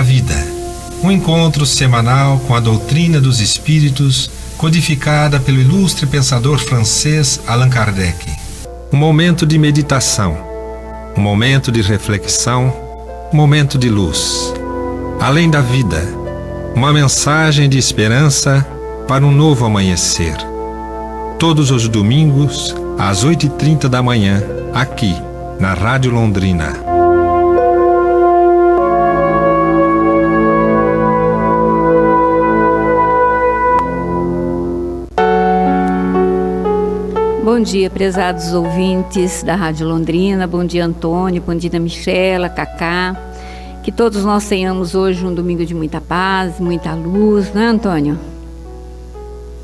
da Vida, um encontro semanal com a doutrina dos espíritos, codificada pelo ilustre pensador francês Allan Kardec. Um momento de meditação, um momento de reflexão, um momento de luz. Além da vida, uma mensagem de esperança para um novo amanhecer. Todos os domingos, às 8h30 da manhã, aqui, na Rádio Londrina. Bom dia, prezados ouvintes da Rádio Londrina. Bom dia, Antônio. Bom dia, Michela, Cacá. Que todos nós tenhamos hoje um domingo de muita paz, muita luz, não é, Antônio?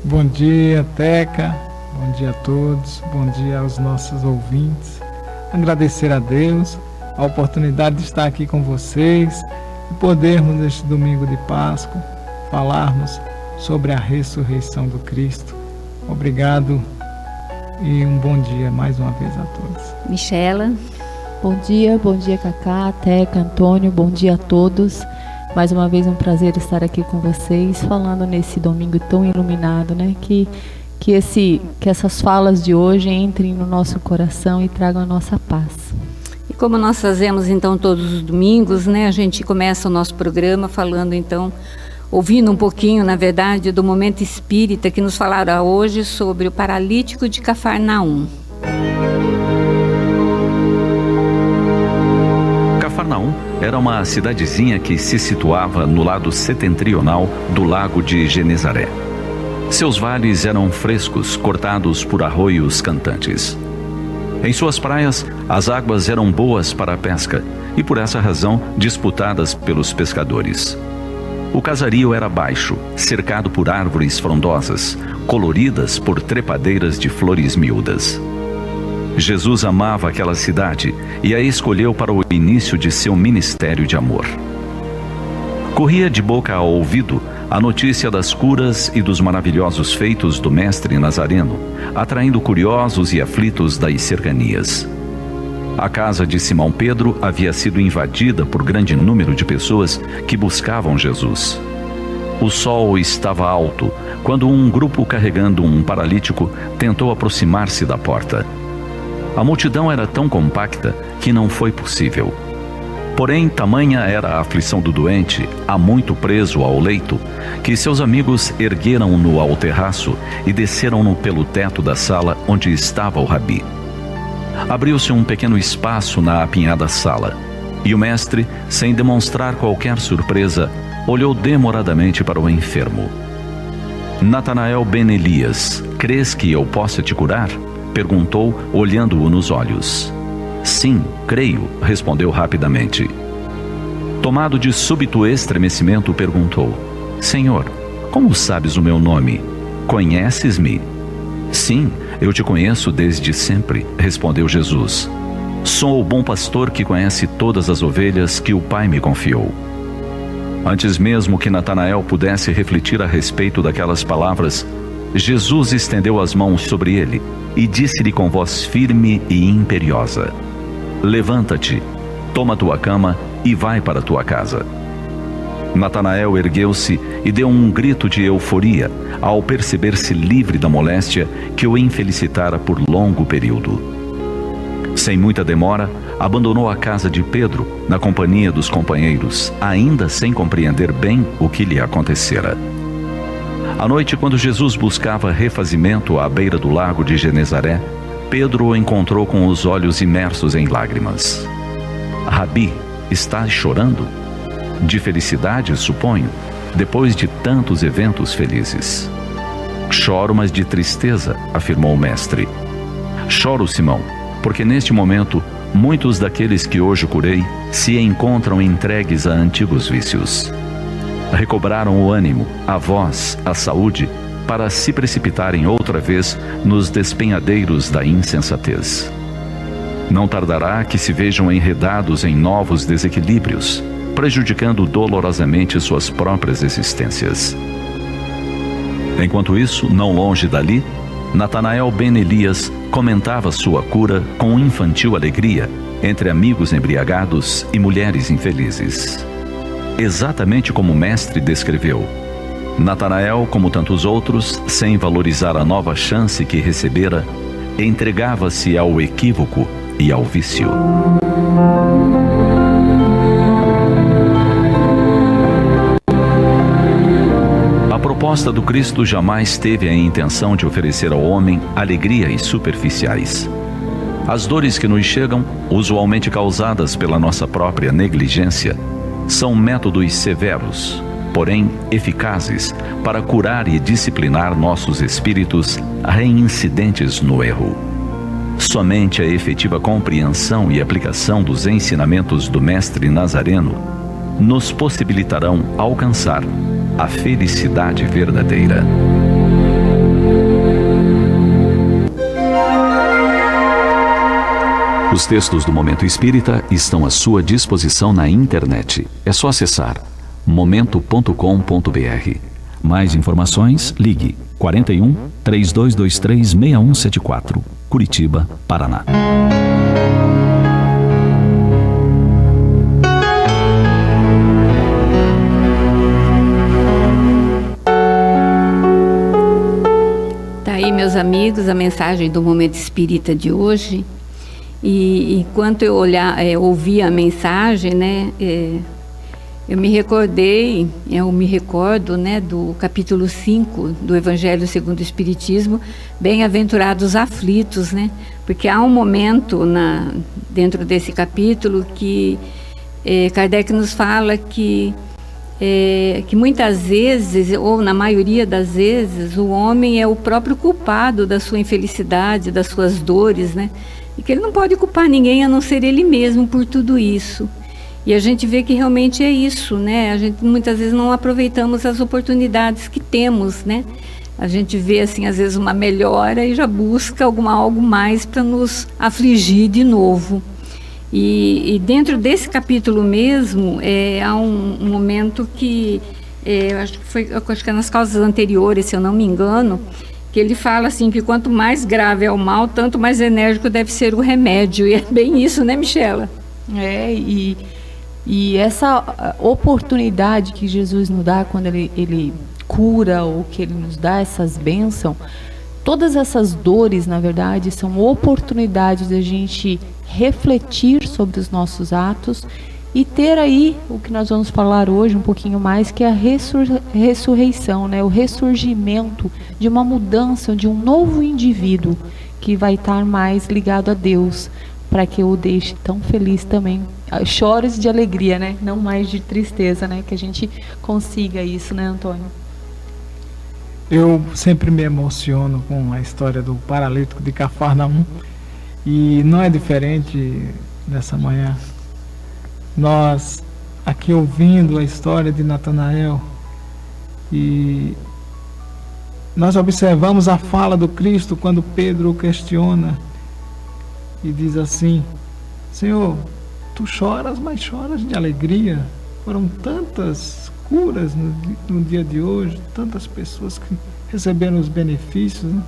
Bom dia, Teca. Bom dia a todos. Bom dia aos nossos ouvintes. Agradecer a Deus a oportunidade de estar aqui com vocês e podermos, neste domingo de Páscoa, falarmos sobre a ressurreição do Cristo. Obrigado e um bom dia mais uma vez a todos. Michela. Bom dia Cacá, Teca, Antônio, bom dia a todos. Mais uma vez um prazer estar aqui com vocês, falando nesse domingo tão iluminado, né? Que essas falas de hoje entrem no nosso coração e tragam a nossa paz. E como nós fazemos então todos os domingos, né? A gente começa o nosso programa falando então, ouvindo um pouquinho, na verdade, do momento espírita que nos falará hoje sobre o paralítico de Cafarnaum. Cafarnaum era uma cidadezinha que se situava no lado setentrional do lago de Genezaré. Seus vales eram frescos, cortados por arroios cantantes. Em suas praias, as águas eram boas para a pesca e, por essa razão, disputadas pelos pescadores. O casario era baixo, cercado por árvores frondosas, coloridas por trepadeiras de flores miúdas. Jesus amava aquela cidade e a escolheu para o início de seu ministério de amor. Corria de boca ao ouvido a notícia das curas e dos maravilhosos feitos do mestre Nazareno, atraindo curiosos e aflitos das cercanias. A casa de Simão Pedro havia sido invadida por grande número de pessoas que buscavam Jesus. O sol estava alto quando um grupo carregando um paralítico tentou aproximar-se da porta. A multidão era tão compacta que não foi possível. Porém, tamanha era a aflição do doente, há muito preso ao leito, que seus amigos ergueram-no ao terraço e desceram-no pelo teto da sala onde estava o rabi. Abriu-se um pequeno espaço na apinhada sala, e o mestre, sem demonstrar qualquer surpresa, olhou demoradamente para o enfermo. Natanael ben Elias, crês que eu possa te curar? Perguntou, olhando-o nos olhos. Sim, creio, respondeu rapidamente. Tomado de súbito estremecimento, perguntou: Senhor, como sabes o meu nome? Conheces-me? Sim, eu te conheço desde sempre, respondeu Jesus. Sou o bom pastor que conhece todas as ovelhas que o Pai me confiou. Antes mesmo que Natanael pudesse refletir a respeito daquelas palavras, Jesus estendeu as mãos sobre ele e disse-lhe com voz firme e imperiosa: Levanta-te, toma tua cama e vai para tua casa. Natanael ergueu-se e deu um grito de euforia ao perceber-se livre da moléstia que o infelicitara por longo período. Sem muita demora, abandonou a casa de Pedro na companhia dos companheiros, ainda sem compreender bem o que lhe acontecera. À noite, quando Jesus buscava refazimento à beira do lago de Genezaré, Pedro o encontrou com os olhos imersos em lágrimas. Rabi, estás chorando? De felicidade, suponho, depois de tantos eventos felizes. Choro, mas de tristeza, afirmou o mestre. Choro, Simão, porque neste momento, muitos daqueles que hoje curei se encontram entregues a antigos vícios. Recobraram o ânimo, a voz, a saúde, para se precipitarem outra vez nos despenhadeiros da insensatez. Não tardará que se vejam enredados em novos desequilíbrios, prejudicando dolorosamente suas próprias existências. Enquanto isso, não longe dali, Natanael ben Elias comentava sua cura com infantil alegria entre amigos embriagados e mulheres infelizes. exatamente como o mestre descreveu. Natanael, como tantos outros, sem valorizar a nova chance que recebera, entregava-se ao equívoco e ao vício. A proposta do Cristo jamais teve a intenção de oferecer ao homem alegrias superficiais. As dores que nos chegam, usualmente causadas pela nossa própria negligência, são métodos severos, porém eficazes, para curar e disciplinar nossos espíritos reincidentes no erro. Somente a efetiva compreensão e aplicação dos ensinamentos do Mestre Nazareno nos possibilitarão alcançar a felicidade verdadeira. Os textos do Momento Espírita estão à sua disposição na internet. É só acessar momento.com.br. Mais informações, ligue 41 3223 6174, Curitiba, Paraná. Tá aí, meus amigos, a mensagem do Momento Espírita de hoje. E enquanto eu ouvia a mensagem, né, eu me recordo, né, do capítulo 5 do Evangelho segundo o Espiritismo, bem-aventurados aflitos, né, porque há um momento dentro desse capítulo que Kardec nos fala que muitas vezes, ou na maioria das vezes, o homem é o próprio culpado da sua infelicidade, das suas dores, né, e que ele não pode culpar ninguém a não ser ele mesmo por tudo isso. E a gente vê que realmente é isso, né? A gente muitas vezes não aproveitamos as oportunidades que temos, né? A gente vê, assim, às vezes uma melhora e já busca algo mais para nos afligir de novo. E dentro desse capítulo mesmo, há um momento que, acho que é nas causas anteriores, se eu não me engano, que ele fala assim que quanto mais grave é o mal, tanto mais enérgico deve ser o remédio. E é bem isso, né, Michela? E essa oportunidade que Jesus nos dá quando ele cura, ou que ele nos dá essas bênçãos, todas essas dores, na verdade, são oportunidades da gente refletir sobre os nossos atos e ter aí o que nós vamos falar hoje um pouquinho mais, que é a ressurreição, né? O ressurgimento de uma mudança, de um novo indivíduo que vai estar mais ligado a Deus, para que eu o deixe tão feliz também. Choros de alegria, né? Não mais de tristeza, né? Que a gente consiga isso, né, Antônio? Eu sempre me emociono com a história do paralítico de Cafarnaum, e não é diferente nessa manhã. Nós, aqui ouvindo a história de Natanael, e nós observamos a fala do Cristo quando Pedro o questiona e diz assim: Senhor, tu choras, mas choras de alegria. Foram tantas curas no dia de hoje, tantas pessoas que receberam os benefícios, né?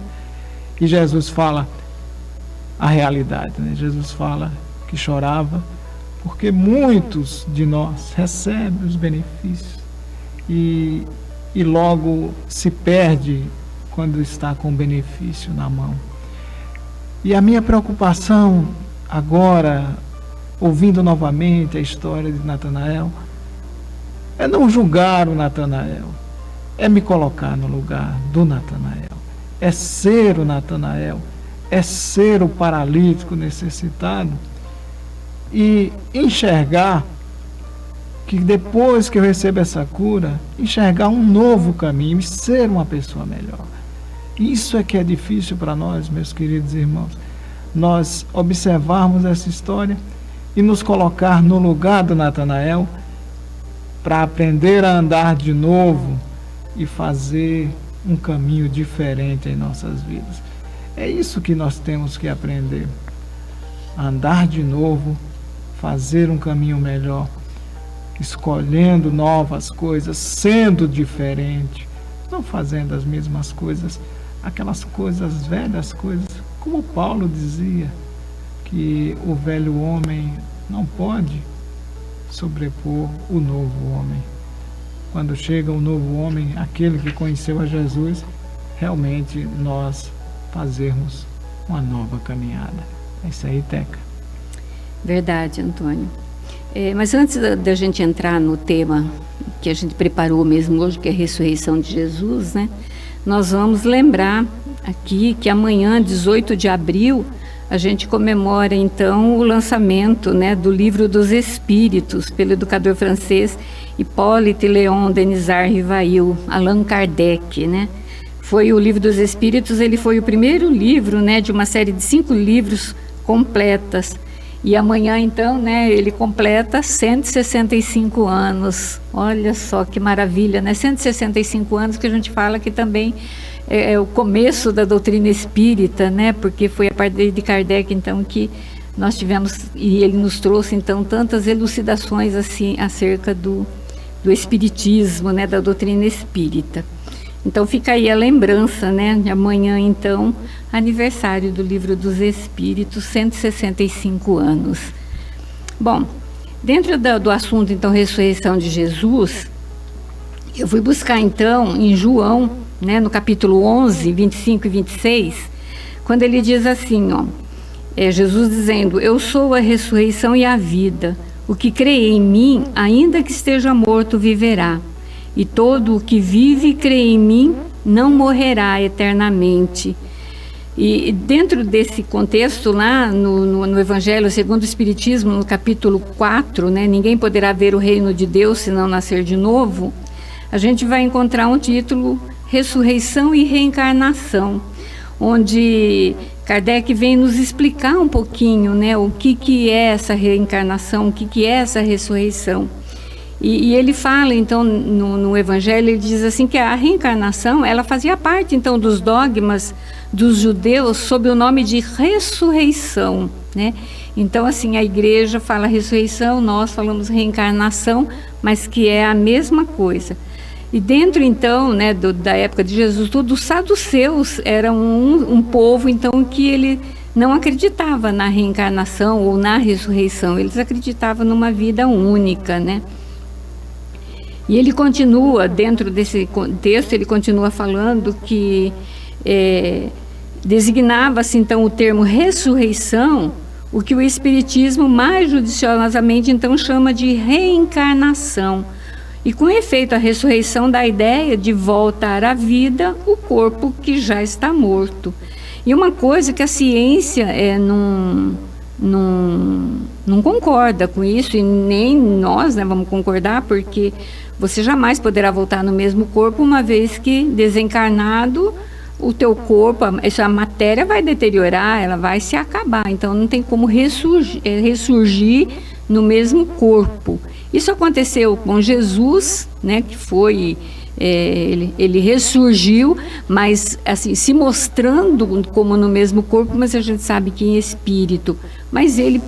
E Jesus fala a realidade, né? Jesus fala que chorava porque muitos de nós recebem os benefícios e logo se perde quando está com o benefício na mão. E a minha preocupação agora, ouvindo novamente a história de Natanael, é não julgar o Natanael, é me colocar no lugar do Natanael, é ser o Natanael, é ser o paralítico necessitado e enxergar que depois que eu recebo essa cura, enxergar um novo caminho e ser uma pessoa melhor. Isso é que é difícil para nós, meus queridos irmãos, nós observarmos essa história e nos colocar no lugar do Natanael para aprender a andar de novo e fazer um caminho diferente em nossas vidas. É isso que nós temos que aprender, andar de novo, fazer um caminho melhor, escolhendo novas coisas, sendo diferente, não fazendo as mesmas coisas, aquelas coisas, velhas coisas, como Paulo dizia, que o velho homem não pode sobrepor o novo homem. Quando chega o novo homem, aquele que conheceu a Jesus, realmente nós fazermos uma nova caminhada. É isso aí, Teca. Verdade, Antônio. Mas antes da gente entrar no tema que a gente preparou mesmo hoje, que é a ressurreição de Jesus, né? Nós vamos lembrar aqui que amanhã, 18 de abril, a gente comemora então o lançamento, né, do Livro dos Espíritos pelo educador francês Hippolyte Léon Denisard Rivail, Allan Kardec, né? Foi o Livro dos Espíritos, ele foi o primeiro livro, né, de uma série de 5 livros completas. E amanhã, então, né, ele completa 165 anos. Olha só que maravilha, né? 165 anos que a gente fala que também é o começo da doutrina espírita, né? Porque foi a partir de Kardec, então, que nós tivemos, e ele nos trouxe, então, tantas elucidações, assim, acerca do espiritismo, né? Da doutrina espírita. Então, fica aí a lembrança, né? De amanhã, então, aniversário do Livro dos Espíritos, 165 anos. Bom, dentro do assunto, então, ressurreição de Jesus, eu fui buscar, então, em João, né, no capítulo 11, 25 e 26, quando ele diz assim, ó, Jesus dizendo, eu sou a ressurreição e a vida, o que crê em mim, ainda que esteja morto, viverá. E todo o que vive e crê em mim não morrerá eternamente. E dentro desse contexto, lá no Evangelho segundo o Espiritismo, no capítulo 4, né, ninguém poderá ver o reino de Deus se não nascer de novo, a gente vai encontrar um título, Ressurreição e Reencarnação, onde Kardec vem nos explicar um pouquinho, né, o que é essa reencarnação, o que é essa ressurreição. E ele fala, então, no Evangelho, ele diz assim que a reencarnação, ela fazia parte, então, dos dogmas dos judeus sob o nome de ressurreição, né? Então, assim, a igreja fala ressurreição, nós falamos reencarnação, mas que é a mesma coisa. E dentro, então, né, da época de Jesus, os saduceus eram um povo, então, que ele não acreditava na reencarnação ou na ressurreição, eles acreditavam numa vida única, né? E ele continua, dentro desse contexto, ele continua falando que designava-se então o termo ressurreição, o que o Espiritismo mais judiciosamente então chama de reencarnação. E com efeito a ressurreição dá a ideia de voltar à vida o corpo que já está morto. E uma coisa que a ciência não concorda com isso, e nem nós, né, vamos concordar, porque você jamais poderá voltar no mesmo corpo, uma vez que desencarnado, o teu corpo, essa matéria vai deteriorar, ela vai se acabar, então não tem como ressurgir no mesmo corpo. Isso aconteceu com Jesus, né, que foi... ele ressurgiu, mas assim, se mostrando como no mesmo corpo, mas a gente sabe que em espírito. Mas ele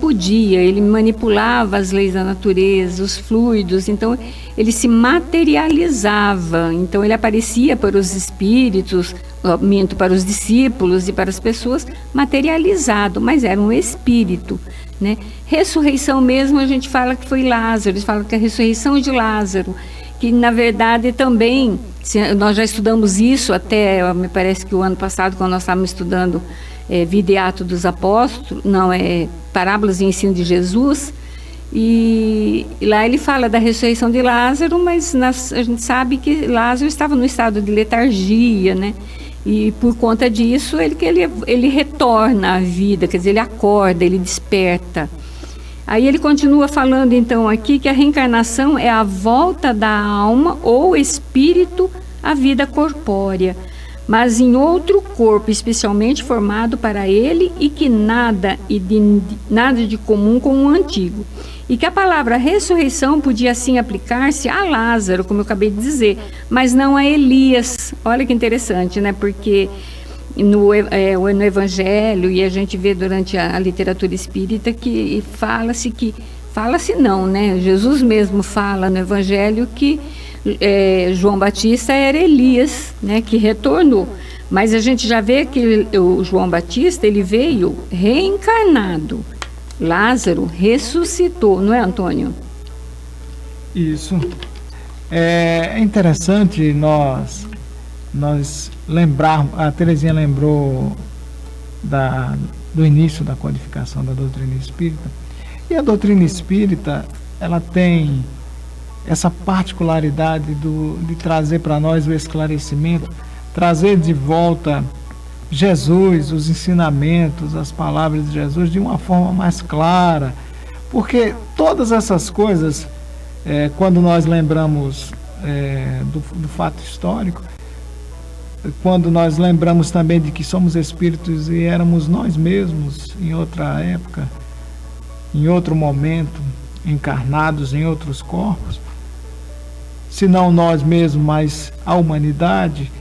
manipulava as leis da natureza, os fluidos, então ele se materializava, então ele aparecia para os espíritos, para os discípulos e para as pessoas materializado, mas era um espírito, né? Ressurreição mesmo, a gente fala que foi Lázaro, eles falam que a ressurreição de Lázaro, que na verdade também, nós já estudamos isso até, me parece que o ano passado, quando nós estávamos estudando Vida e Atos dos Apóstolos, Parábolas e Ensino de Jesus, e lá ele fala da ressurreição de Lázaro, mas a gente sabe que Lázaro estava no estado de letargia, né? E por conta disso ele retorna à vida, quer dizer, ele acorda, ele desperta. Aí ele continua falando então aqui que a reencarnação é a volta da alma ou espírito à vida corpórea, mas em outro corpo especialmente formado para ele e que nada de comum com o antigo. E que a palavra ressurreição podia assim aplicar-se a Lázaro, como eu acabei de dizer, mas não a Elias. Olha que interessante, né? Porque no Evangelho, e a gente vê durante a literatura espírita que fala-se não, né? Jesus mesmo fala no Evangelho que João Batista era Elias, né? Que retornou. Mas a gente já vê que o João Batista, ele veio reencarnado. Lázaro ressuscitou, não é, Antônio? Isso. É interessante nós lembrarmos, a Terezinha lembrou do início da codificação da doutrina espírita, e a doutrina espírita, ela tem essa particularidade de trazer para nós o esclarecimento, trazer de volta Jesus, os ensinamentos, as palavras de Jesus de uma forma mais clara, porque todas essas coisas, quando nós lembramos do fato histórico, quando nós lembramos também de que somos espíritos e éramos nós mesmos em outra época, em outro momento, encarnados em outros corpos, se não nós mesmos, mas a humanidade,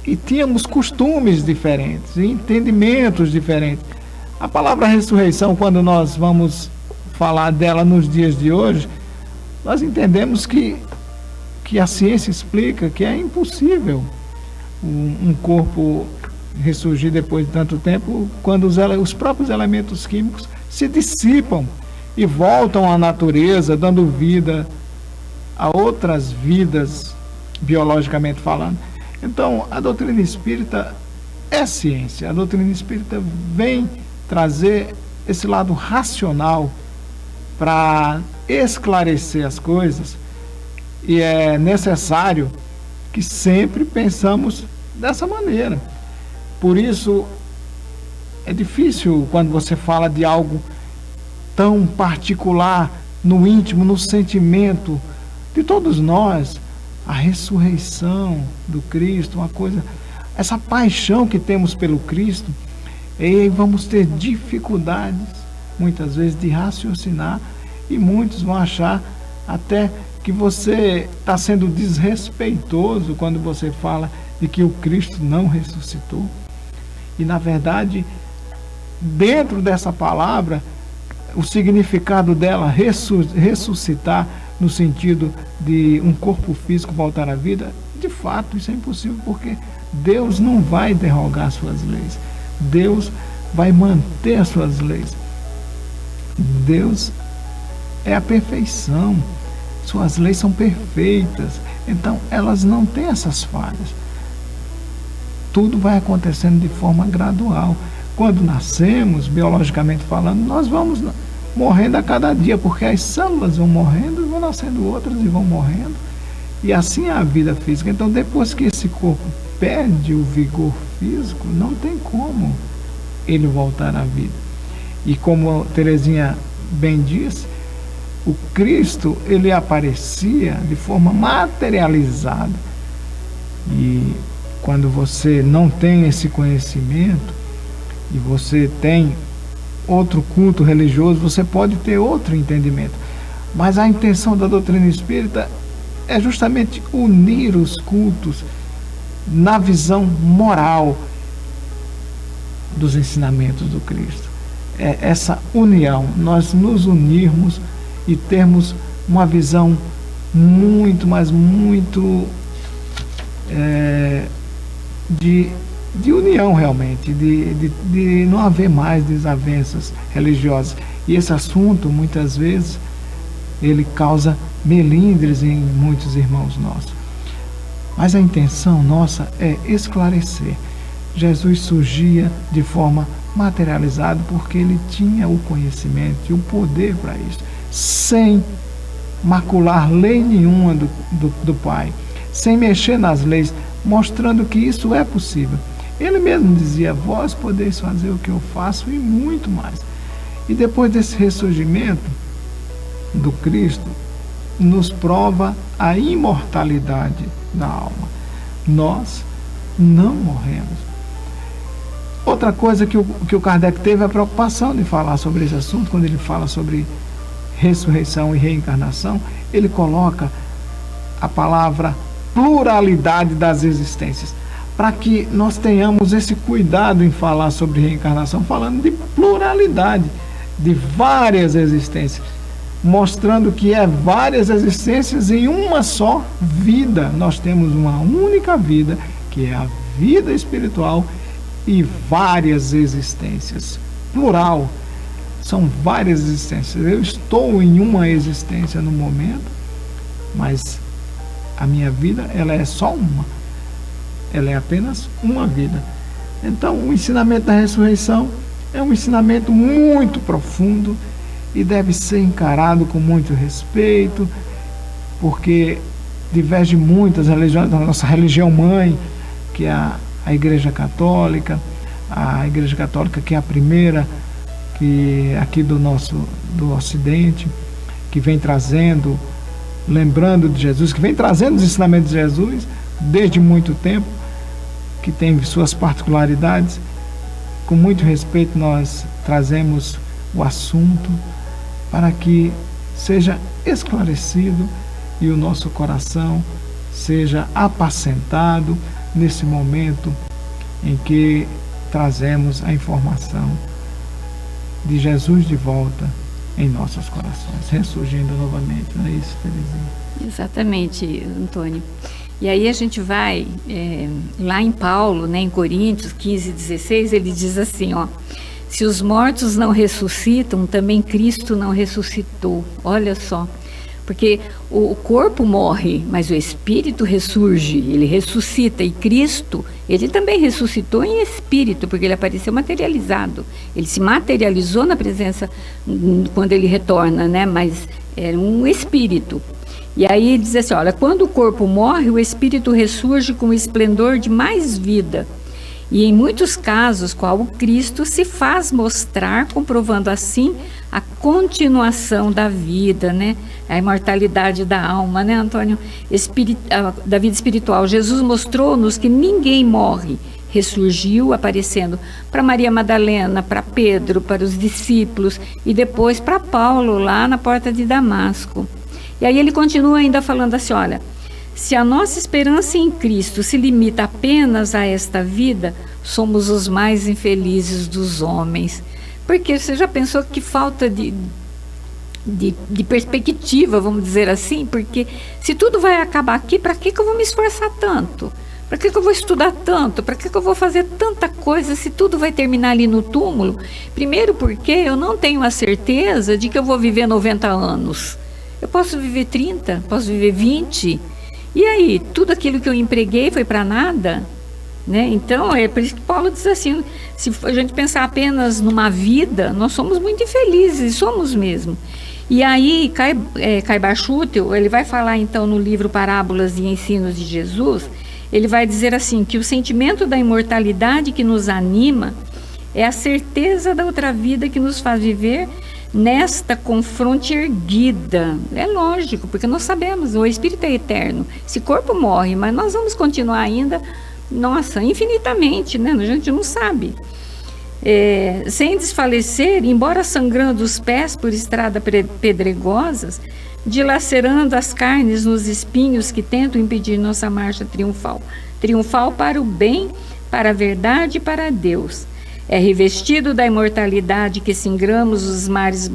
e tínhamos costumes diferentes, entendimentos diferentes. A palavra ressurreição, quando nós vamos falar dela nos dias de hoje, nós entendemos que a ciência explica que é impossível um corpo ressurgir depois de tanto tempo, quando os próprios elementos químicos se dissipam e voltam à natureza, dando vida a outras vidas, biologicamente falando. Então, a doutrina espírita é ciência. A doutrina espírita vem trazer esse lado racional para esclarecer as coisas, e é necessário que sempre pensamos dessa maneira. Por isso, é difícil quando você fala de algo tão particular, no íntimo, no sentimento de todos nós, a ressurreição do Cristo, uma coisa, essa paixão que temos pelo Cristo, e vamos ter dificuldades, muitas vezes, de raciocinar, e muitos vão achar até que você está sendo desrespeitoso quando você fala de que o Cristo não ressuscitou. E, na verdade, dentro dessa palavra, o significado dela, ressuscitar, no sentido de um corpo físico voltar à vida, de fato isso é impossível, porque Deus não vai derrogar suas leis. Deus vai manter as suas leis. Deus é a perfeição. Suas leis são perfeitas. Então elas não têm essas falhas. Tudo vai acontecendo de forma gradual. Quando nascemos, biologicamente falando, nós vamos morrendo a cada dia, porque as células vão morrendo, vão nascendo outras e vão morrendo, e assim é a vida física. Então, depois que esse corpo perde o vigor físico, não tem como ele voltar à vida. E como Terezinha bem disse, o Cristo, ele aparecia de forma materializada, e quando você não tem esse conhecimento e você tem outro culto religioso, você pode ter outro entendimento. Mas a intenção da doutrina espírita é justamente unir os cultos na visão moral dos ensinamentos do Cristo. É essa união, nós nos unirmos e termos uma visão muito, mas muito de união realmente, de não haver mais desavenças religiosas. E esse assunto, muitas vezes, ele causa melindres em muitos irmãos nossos. Mas a intenção nossa é esclarecer. Jesus surgia de forma materializada porque ele tinha o conhecimento e o poder para isso, sem macular lei nenhuma do Pai, sem mexer nas leis, mostrando que isso é possível. Ele mesmo dizia: vós podeis fazer o que eu faço e muito mais. E depois desse ressurgimento do Cristo, nos prova a imortalidade da alma. Nós não morremos. Outra coisa que o Kardec teve a preocupação de falar sobre esse assunto, quando ele fala sobre ressurreição e reencarnação, ele coloca a palavra pluralidade das existências, para que nós tenhamos esse cuidado em falar sobre reencarnação, falando de pluralidade, de várias existências, mostrando que é várias existências em uma só vida. Nós temos uma única vida, que é a vida espiritual, e várias existências, plural. São várias existências. Eu estou em uma existência no momento, mas a minha vida, ela é só uma. Ela é apenas uma vida. Então, o ensinamento da ressurreição é um ensinamento muito profundo e deve ser encarado com muito respeito, porque diverge muitas religiões, da nossa religião mãe, que é a Igreja Católica, que é a primeira que aqui do Ocidente, que vem trazendo, lembrando de Jesus, que vem trazendo os ensinamentos de Jesus desde muito tempo, que tem suas particularidades. Com muito respeito nós trazemos o assunto para que seja esclarecido e o nosso coração seja apacentado nesse momento em que trazemos a informação de Jesus de volta em nossos corações, ressurgindo novamente. Não é isso, Terezinha? Exatamente, Antônio. E aí a gente vai lá em Paulo, né, em Coríntios 15:16, ele diz assim, ó: se os mortos não ressuscitam, também Cristo não ressuscitou. Olha só, porque o corpo morre, mas o espírito ressurge, ele ressuscita. E Cristo, ele também ressuscitou em espírito, porque ele apareceu materializado. Ele se materializou na presença quando ele retorna, né? Mas era um espírito. E aí ele diz assim, olha, quando o corpo morre, o espírito ressurge com o esplendor de mais vida. E em muitos casos, qual o Cristo se faz mostrar, comprovando assim a continuação da vida, né? A imortalidade da alma, né, Antônio? Da vida espiritual. Jesus mostrou-nos que ninguém morre. Ressurgiu, aparecendo para Maria Madalena, para Pedro, para os discípulos e depois para Paulo, lá na porta de Damasco. E aí ele continua ainda falando assim, olha, se a nossa esperança em Cristo se limita apenas a esta vida, somos os mais infelizes dos homens. Porque você já pensou que falta de perspectiva, vamos dizer assim? Porque se tudo vai acabar aqui, para que eu vou me esforçar tanto? Para que eu vou estudar tanto? Para que eu vou fazer tanta coisa se tudo vai terminar ali no túmulo? Primeiro porque eu não tenho a certeza de que eu vou viver 90 anos. Eu posso viver 30, posso viver 20. E aí, tudo aquilo que eu empreguei foi para nada? Né? Então, é por isso que Paulo diz assim, se a gente pensar apenas numa vida, nós somos muito infelizes, somos mesmo. E aí, Caibar Schutel, ele vai falar então no livro Parábolas e Ensinos de Jesus, ele vai dizer assim, que o sentimento da imortalidade que nos anima é a certeza da outra vida que nos faz viver nesta confronte erguida. É lógico, porque nós sabemos, o Espírito é eterno. Esse corpo morre, mas nós vamos continuar ainda, nossa, infinitamente, né? A gente não sabe. Sem desfalecer, embora sangrando os pés por estradas pedregosas, dilacerando as carnes nos espinhos que tentam impedir nossa marcha triunfal. Triunfal para o bem, para a verdade e para Deus. É revestido da imortalidade que singramos os mares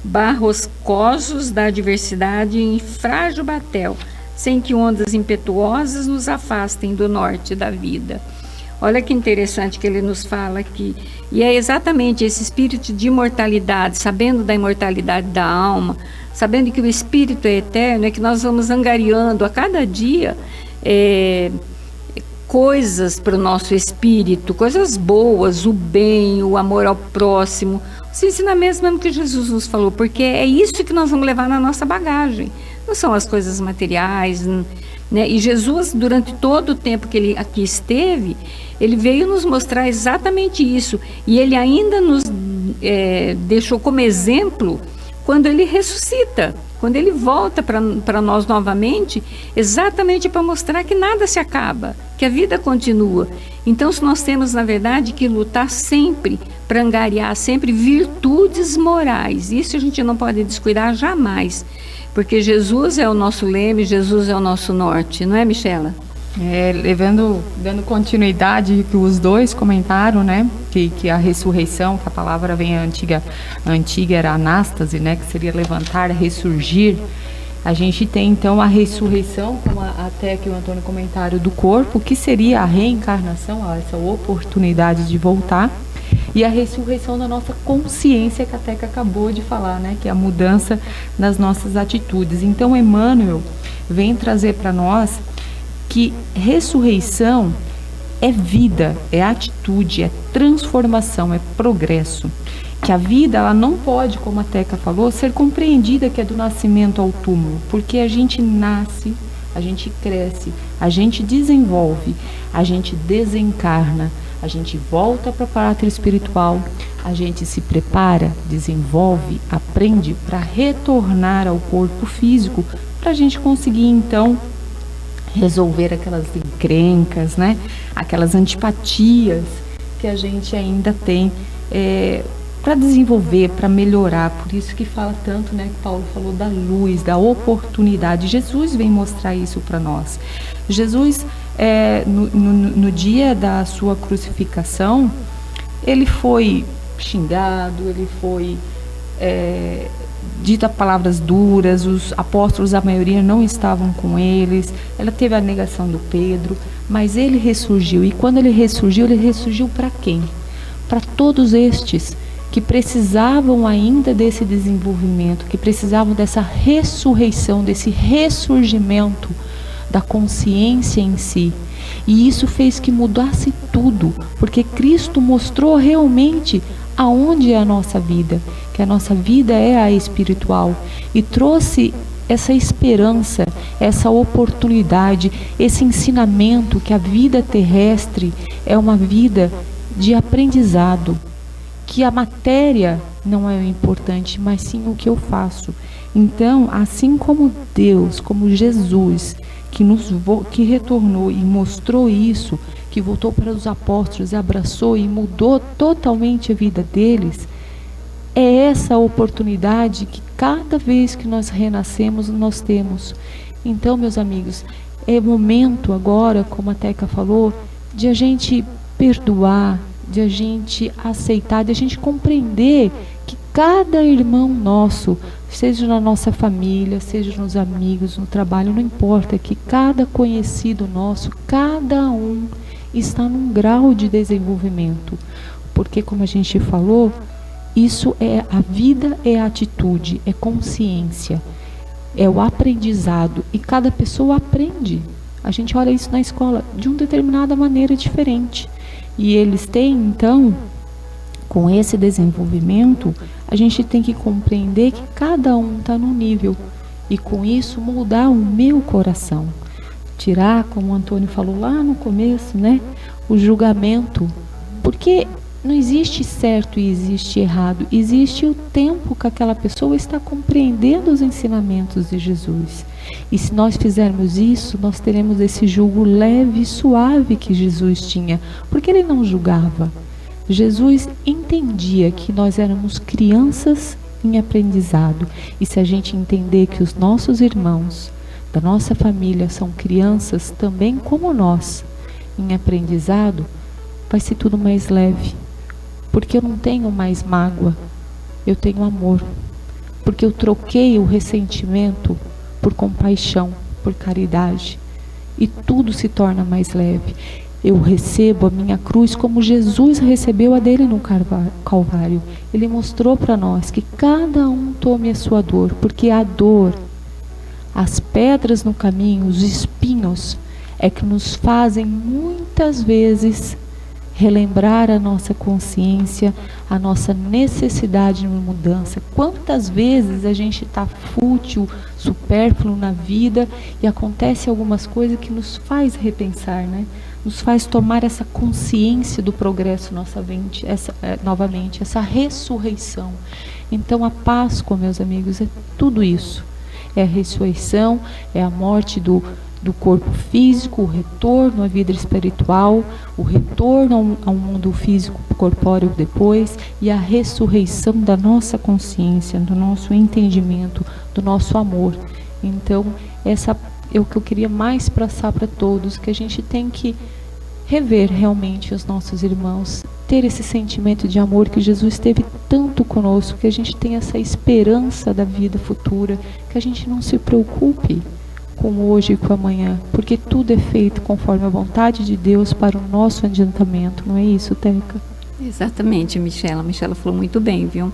barroscosos da adversidade em frágil batel, sem que ondas impetuosas nos afastem do norte da vida. Olha que interessante que ele nos fala aqui. E é exatamente esse espírito de imortalidade, sabendo da imortalidade da alma, sabendo que o espírito é eterno, é que nós vamos angariando a cada dia coisas para o nosso espírito, coisas boas, o bem, o amor ao próximo, os ensinamentos mesmo que Jesus nos falou, porque é isso que nós vamos levar na nossa bagagem, não são as coisas materiais, né? E Jesus, durante todo o tempo que ele aqui esteve, ele veio nos mostrar exatamente isso, e ele ainda nos deixou como exemplo quando ele ressuscita, quando ele volta para nós novamente, exatamente para mostrar que nada se acaba, que a vida continua. Então, se nós temos, na verdade, que lutar sempre para angariar sempre virtudes morais, isso a gente não pode descuidar jamais, porque Jesus é o nosso leme, Jesus é o nosso norte, não é, Michela? Dando continuidade que os dois comentaram, né, que a ressurreição, que a palavra vem a antiga era anástase, né, que seria levantar, ressurgir. A gente tem então a ressurreição, como até que o Antônio comentário do corpo, que seria a reencarnação, essa oportunidade de voltar. E a ressurreição da nossa consciência, que a Teca acabou de falar, né? Que é a mudança nas nossas atitudes. Então, Emmanuel vem trazer para nós que ressurreição é vida, é atitude, é transformação, é progresso. Que a vida, ela não pode, como a Teca falou, ser compreendida que é do nascimento ao túmulo, porque a gente nasce, a gente cresce, a gente desenvolve, a gente desencarna, a gente volta para a pátria espiritual, a gente se prepara, desenvolve, aprende para retornar ao corpo físico, para a gente conseguir então resolver aquelas encrencas, né? Aquelas antipatias que a gente ainda tem para desenvolver, para melhorar. Por isso que fala tanto, né, que Paulo falou da luz, da oportunidade. Jesus vem mostrar isso para nós. Jesus, no dia da sua crucificação, ele foi xingado, ele foi dita palavras duras, os apóstolos, a maioria não estavam com eles, ela teve a negação do Pedro, mas ele ressurgiu. E quando ele ressurgiu para quem? Para todos estes que precisavam ainda desse desenvolvimento, que precisavam dessa ressurreição, desse ressurgimento da consciência em si. E isso fez que mudasse tudo, porque Cristo mostrou realmente aonde é a nossa vida, que a nossa vida é a espiritual, e trouxe essa esperança, essa oportunidade, esse ensinamento que a vida terrestre é uma vida de aprendizado, que a matéria não é o importante, mas sim o que eu faço. Então, assim como Deus, como Jesus, que retornou e mostrou isso, que voltou para os apóstolos, abraçou e mudou totalmente a vida deles, é essa oportunidade que cada vez que nós renascemos, nós temos. Então, meus amigos, é momento agora, como a Teca falou, de a gente perdoar, de a gente aceitar, de a gente compreender que cada irmão nosso, seja na nossa família, seja nos amigos, no trabalho, não importa, que cada conhecido nosso, cada um está num grau de desenvolvimento. Porque, como a gente falou, isso é a vida, é a atitude, é consciência, é o aprendizado. E cada pessoa aprende. A gente olha isso na escola de uma determinada maneira diferente. E eles têm, então, com esse desenvolvimento, a gente tem que compreender que cada um está num nível. E com isso, mudar o meu coração. Tirar, como o Antônio falou lá no começo, né, o julgamento. Porque não existe certo e existe errado. Existe o tempo que aquela pessoa está compreendendo os ensinamentos de Jesus. E se nós fizermos isso, nós teremos esse julgo leve e suave que Jesus tinha. Porque ele não julgava. Jesus entendia que nós éramos crianças em aprendizado. E se a gente entender que os nossos irmãos da nossa família são crianças também como nós, em aprendizado, vai ser tudo mais leve. Porque eu não tenho mais mágoa, eu tenho amor. Porque eu troquei o ressentimento por compaixão, por caridade. E tudo se torna mais leve. Eu recebo a minha cruz como Jesus recebeu a dele no Calvário. Ele mostrou para nós que cada um tome a sua dor, porque a dor, as pedras no caminho, os espinhos, é que nos fazem muitas vezes relembrar a nossa consciência, a nossa necessidade de mudança. Quantas vezes a gente está fútil, supérfluo na vida e acontece algumas coisas que nos faz repensar, né? Nos faz tomar essa consciência do progresso novamente, essa ressurreição. Então a Páscoa, meus amigos, é tudo isso. É a ressurreição, é a morte do corpo físico, o retorno à vida espiritual, o retorno ao mundo físico corpóreo depois, e a ressurreição da nossa consciência, do nosso entendimento, do nosso amor. Então, essa é o que eu queria mais passar para todos, que a gente tem que rever realmente os nossos irmãos, ter esse sentimento de amor que Jesus teve tanto conosco, que a gente tenha essa esperança da vida futura, que a gente não se preocupe com hoje e com amanhã, porque tudo é feito conforme a vontade de Deus para o nosso adiantamento, não é isso, Teca? Exatamente, Michela. A Michela falou muito bem, viu?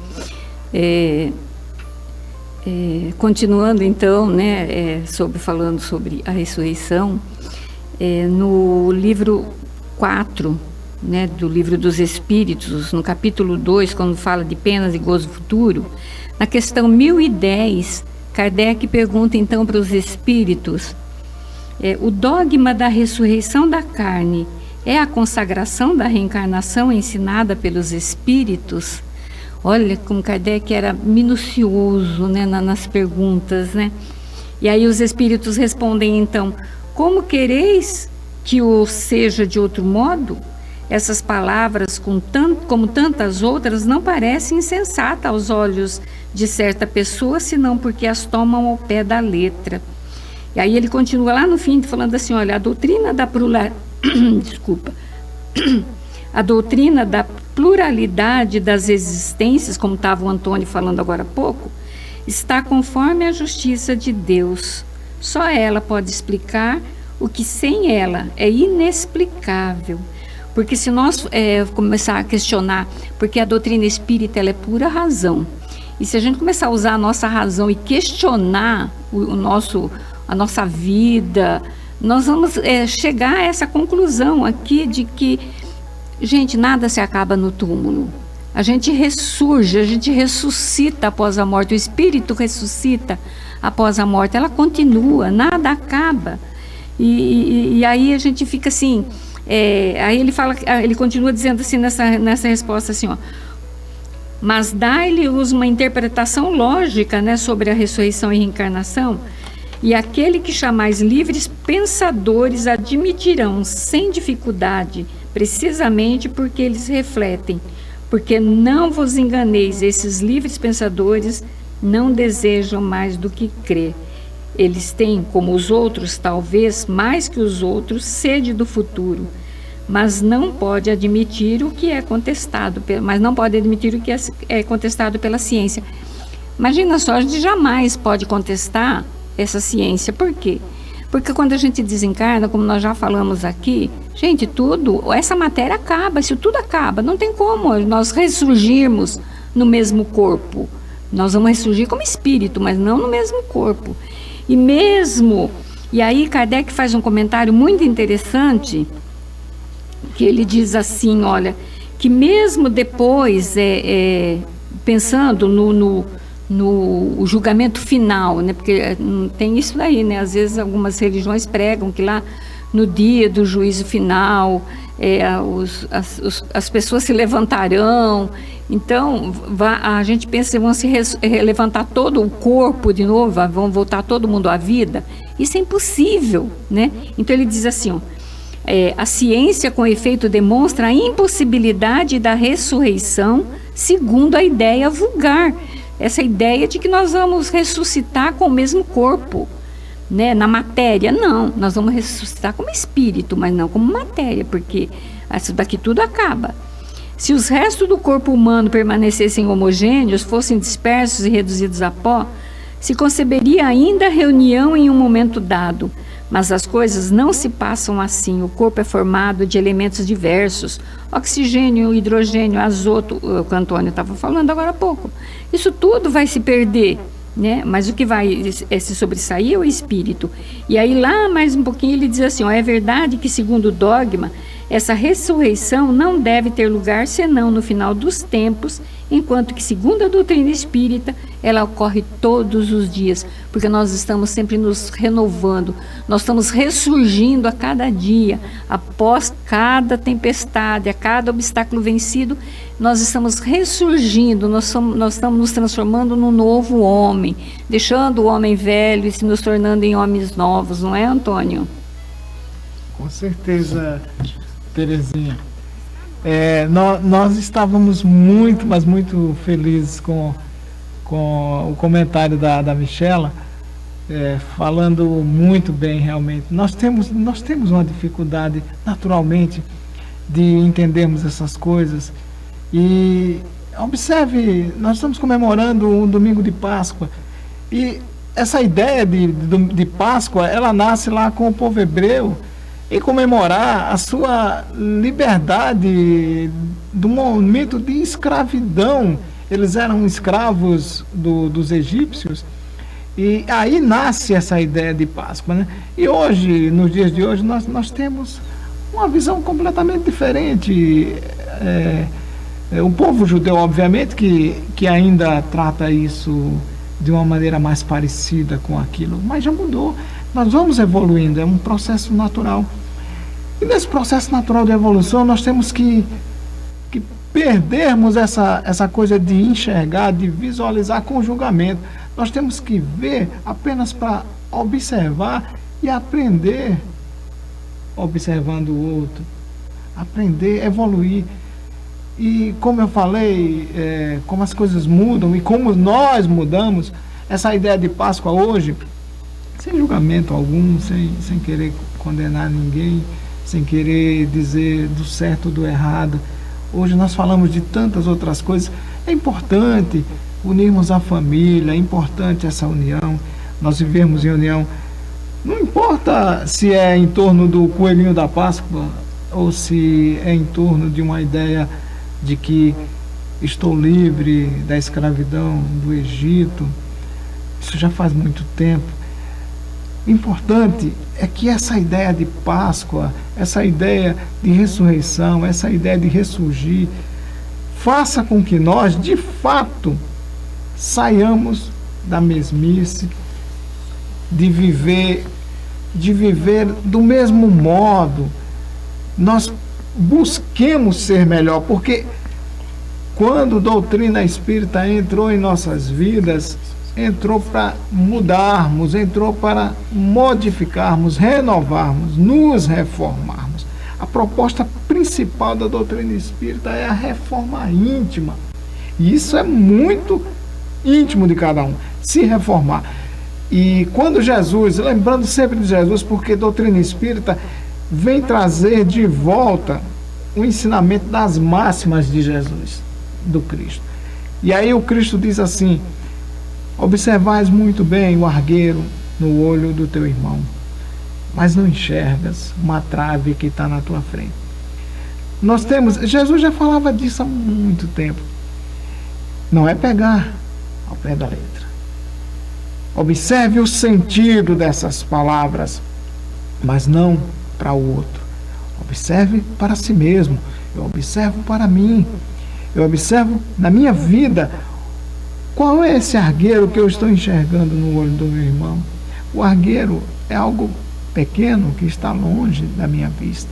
Continuando então, né, falando sobre a ressurreição, no livro 4, né, do livro dos Espíritos, no capítulo 2, quando fala de penas e gozo futuro, na questão 1010, Kardec pergunta então para os espíritos, o dogma da ressurreição da carne é a consagração da reencarnação ensinada pelos espíritos? Olha como Kardec era minucioso, né, nas perguntas, né? E aí os espíritos respondem então, como quereis que o seja de outro modo? Essas palavras, como tantas outras, não parecem insensatas aos olhos de certa pessoa, senão porque as tomam ao pé da letra. E aí ele continua lá no fim, falando assim, olha, a doutrina da a doutrina da pluralidade das existências, como estava o Antônio falando agora há pouco, está conforme a justiça de Deus. Só ela pode explicar o que sem ela é inexplicável. Porque se nós começar a questionar, porque a doutrina espírita ela é pura razão, e se a gente começar a usar a nossa razão e questionar a nossa vida, nós vamos chegar a essa conclusão aqui de que, gente, nada se acaba no túmulo. A gente ressurge, a gente ressuscita após a morte, o espírito ressuscita após a morte, ela continua, nada acaba. E aí a gente fica assim, aí ele continua dizendo assim nessa resposta assim, ó, mas dá-lhe-os uma interpretação lógica, né, sobre a ressurreição e reencarnação, e aquele que chamais livres pensadores admitirão sem dificuldade, precisamente porque eles refletem, porque não vos enganeis, esses livres pensadores não desejam mais do que crer. Eles têm, como os outros, talvez mais que os outros, sede do futuro, mas não pode admitir o que é contestado, pela ciência. Imagina só, a gente jamais pode contestar essa ciência. Por quê? Porque quando a gente desencarna, como nós já falamos aqui, gente, essa matéria acaba, isso tudo acaba, não tem como nós ressurgirmos no mesmo corpo. Nós vamos ressurgir como espírito, mas não no mesmo corpo. E aí Kardec faz um comentário muito interessante, que ele diz assim, olha, que mesmo depois, pensando no julgamento final, né, porque tem isso daí, né, às vezes algumas religiões pregam que lá no dia do juízo final, as pessoas se levantarão, então a gente pensa que vão se levantar todo o corpo de novo, vão voltar todo mundo à vida. Isso é impossível, né? Então ele diz assim, ó, a ciência com efeito demonstra a impossibilidade da ressurreição segundo a ideia vulgar, essa ideia de que nós vamos ressuscitar com o mesmo corpo, né, na matéria. Não, nós vamos ressuscitar como espírito, mas não como matéria, porque isso daqui tudo acaba. Se os restos do corpo humano permanecessem homogêneos, fossem dispersos e reduzidos a pó, se conceberia ainda a reunião em um momento dado. Mas as coisas não se passam assim. O corpo é formado de elementos diversos, oxigênio, hidrogênio, azoto, o que o Antônio estava falando agora há pouco. Isso tudo vai se perder, né? Mas o que vai se sobressair é o espírito. E aí lá mais um pouquinho ele diz assim, é verdade que segundo o dogma, essa ressurreição não deve ter lugar senão no final dos tempos, enquanto que segundo a doutrina espírita, ela ocorre todos os dias, porque nós estamos sempre nos renovando, nós estamos ressurgindo a cada dia, após cada tempestade, a cada obstáculo vencido, nós estamos ressurgindo, nós estamos nos transformando num novo homem, deixando o homem velho e se nos tornando em homens novos, não é, Antônio? Com certeza, Terezinha. Nós estávamos muito, mas muito felizes com o comentário da Michela, falando muito bem realmente. Nós temos uma dificuldade naturalmente de entendermos essas coisas. E observe, nós estamos comemorando um domingo de Páscoa, e essa ideia de Páscoa, ela nasce lá com o povo hebreu, e comemorar a sua liberdade do momento de escravidão. Eles eram escravos dos egípcios, e aí nasce essa ideia de Páscoa, né? E hoje, nos dias de hoje, nós temos uma visão completamente diferente. O povo judeu, obviamente, que ainda trata isso de uma maneira mais parecida com aquilo, mas já mudou. Nós vamos evoluindo, é um processo natural. E nesse processo natural de evolução, nós temos que perdermos essa coisa de enxergar, de visualizar com julgamento. Nós temos que ver apenas para observar e aprender observando o outro. Aprender, evoluir. E como eu falei, como as coisas mudam e como nós mudamos, essa ideia de Páscoa hoje, sem julgamento algum, sem querer condenar ninguém, sem querer dizer do certo ou do errado. Hoje nós falamos de tantas outras coisas. É importante unirmos a família, é importante essa união, nós vivermos em união. Não importa se é em torno do coelhinho da Páscoa ou se é em torno de uma ideia de que estou livre da escravidão do Egito. Isso já faz muito tempo. O importante é que essa ideia de Páscoa, essa ideia de ressurreição, essa ideia de ressurgir, faça com que nós, de fato, saiamos da mesmice, de viver do mesmo modo. Nós busquemos ser melhor, porque quando a doutrina espírita entrou em nossas vidas, entrou para mudarmos, entrou para modificarmos, renovarmos, nos reformarmos. A proposta principal da doutrina espírita é a reforma íntima. E isso é muito íntimo de cada um, se reformar. E quando Jesus, lembrando sempre de Jesus, porque a doutrina espírita vem trazer de volta o ensinamento das máximas de Jesus, do Cristo. E aí o Cristo diz assim: observais muito bem o argueiro no olho do teu irmão, mas não enxergas uma trave que está na tua frente. Nós temos, Jesus já falava disso há muito tempo. Não é pegar ao pé da letra. Observe o sentido dessas palavras, mas não para o outro. Observe para si mesmo. Eu observo para mim. Eu observo na minha vida. Qual é esse argueiro que eu estou enxergando no olho do meu irmão? O argueiro é algo pequeno que está longe da minha vista.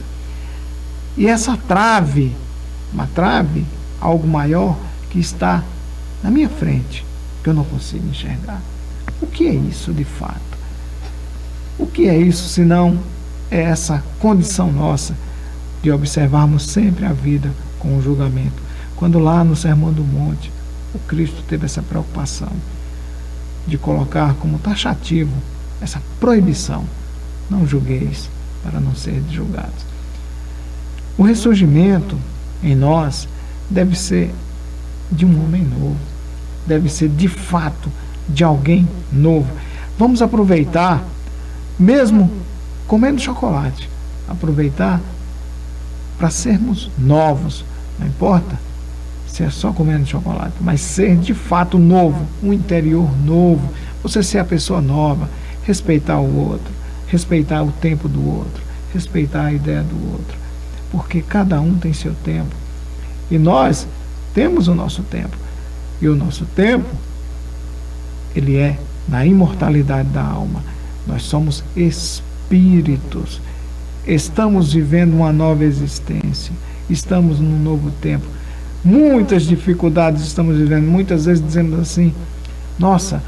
E essa trave, uma trave, algo maior, que está na minha frente, que eu não consigo enxergar. O que é isso de fato? O que é isso senão é essa condição nossa de observarmos sempre a vida com o julgamento? Quando lá no Sermão do Monte, o Cristo teve essa preocupação de colocar como taxativo essa proibição: não julgueis para não ser julgados. O ressurgimento em nós deve ser de um homem novo, deve ser de fato de alguém novo. Vamos aproveitar, mesmo comendo chocolate, aproveitar para sermos novos. Não importa se é só comendo chocolate, mas ser de fato novo, um interior novo. Você ser a pessoa nova, respeitar o outro, respeitar o tempo do outro, respeitar a ideia do outro, porque cada um tem seu tempo e nós temos o nosso tempo, e o nosso tempo, ele é na imortalidade da alma. Nós somos espíritos, estamos vivendo uma nova existência, estamos num novo tempo. Muitas dificuldades estamos vivendo, muitas vezes dizendo assim: nossa,